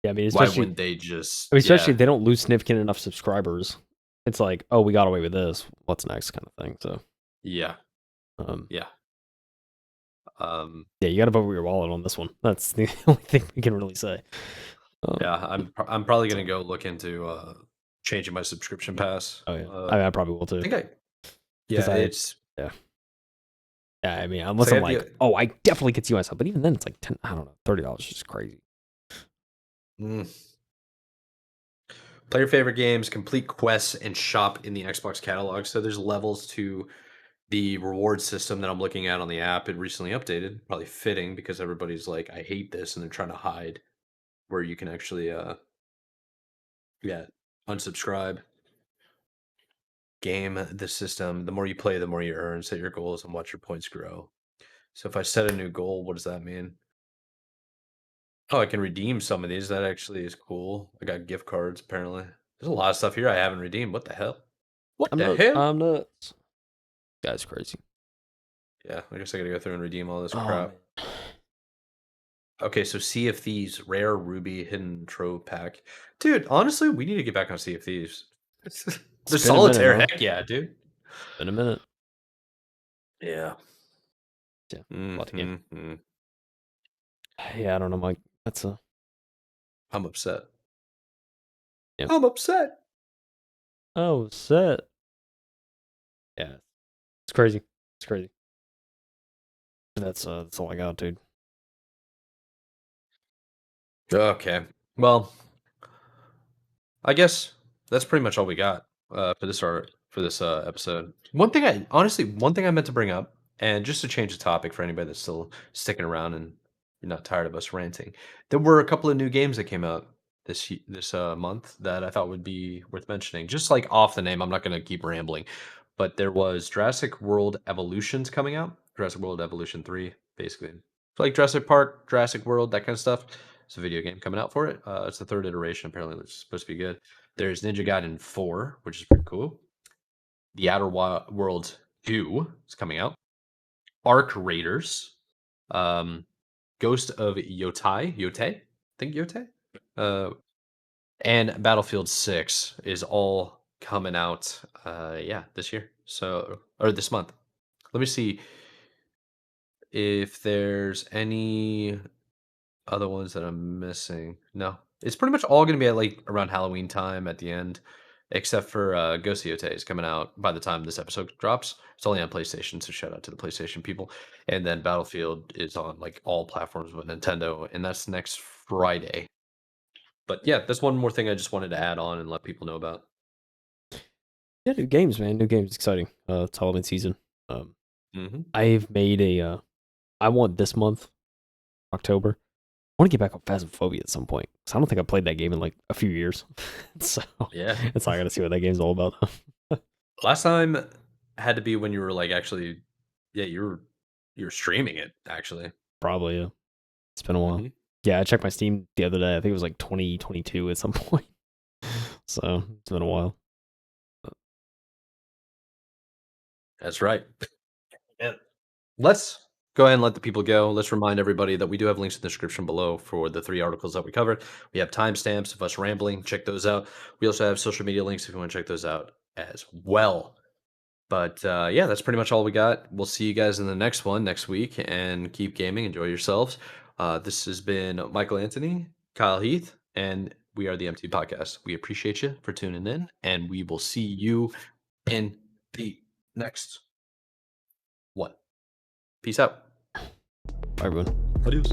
yeah. I mean, Why especially wouldn't they just, especially yeah, if they don't lose significant enough subscribers. It's like, oh, we got away with this. What's next, kind of thing. So, yeah, um, yeah. Um, yeah, you got to vote with your wallet on this one. That's the only thing we can really say. yeah, Um, I'm probably so, gonna go look into changing my subscription pass. oh yeah, Uh, I probably will I too think I because yeah, it's yeah, yeah. I mean, it's unless like I'm I feel like, oh, I definitely could see myself, but even then, it's like 10. I don't know, $30 is just crazy. mm. Play your favorite games, complete quests, and shop in the Xbox catalog. So there's levels to the reward system that I'm looking at on the app. It recently updated, probably fitting because everybody's like, I hate this, and they're trying to hide where you can actually yeah, unsubscribe. game the system, the more you play, the more you earn. Set your goals and watch your points grow. So if I set a new goal, what does that mean? Oh, I can redeem some of these. That actually is cool. I got gift cards, apparently. There's a lot of stuff here I haven't redeemed. What the hell? What I'm the nuts. hell? I'm nuts. Guy's crazy. Yeah, I guess I gotta go through and redeem all this Oh crap. man. Okay, so Sea of Thieves, rare ruby hidden trove pack. Dude, honestly, we need to get back on Sea of Thieves. The It's been a minute, solitaire, huh? heck yeah, dude. Been a minute. Yeah. Yeah. A lot of game. Mm-hmm. Yeah, I don't know, Mike. That's a I'm upset. yeah. I'm upset. Oh, set. Yeah. It's crazy. It's crazy. That's all I got, dude. Okay. Well, I guess that's pretty much all we got for this episode. One thing I meant to bring up, and just to change the topic for anybody that's still sticking around and you're not tired of us ranting, there were a couple of new games that came out this month that I thought would be worth mentioning. Just like off the name, I'm not going to keep rambling, but there was Jurassic World Evolutions coming out, Jurassic World Evolution 3, basically. So like Jurassic Park, Jurassic World, that kind of stuff. It's a video game coming out for it. It's the third iteration. Apparently, it's supposed to be good. There's Ninja Gaiden 4, which is pretty cool. The Outer Worlds 2 is coming out. Arc Raiders, um, Ghost of Yote, I think Yote, uh, and Battlefield 6 is all coming out. Yeah, this year. So or this month. Let me see if there's any other ones that I'm missing. No. It's pretty much all gonna be at, like, around Halloween time at the end, except for, Ghost Yote is coming out by the time this episode drops. It's only on PlayStation, so shout out to the PlayStation people. And then Battlefield is on, like, all platforms with Nintendo, and that's next Friday. But, yeah, that's one more thing I just wanted to add on and let people know about. Yeah, new games, man. New games, exciting. It's holiday season. Um, Mhm. I've made I want this month, October. I want to get back on Phasmophobia at some point. Cause I don't think I played that game in like a few years. So Yeah. it's I gotta see what that game's all about. Last time had to be when you were, like, actually yeah, you were streaming it, actually. Probably, yeah. It's been a while. Mhm. Yeah, I checked my Steam the other day. I think it was like 2022 at some point. So it's been a while. That's right. Yeah. Let's go ahead and let the people go. Let's remind everybody that we do have links in the description below for the 3 articles that we covered. We have timestamps of us rambling. Check those out. We also have social media links if you want to check those out as well. But yeah, that's pretty much all we got. We'll see you guys in the next one next week and keep gaming. Enjoy yourselves. This has been Michael Anthony, Kyle Heath, and we are the MT Podcast. We appreciate you for tuning in, and we will see you in the next one. Peace out. Bye, everyone. Adios.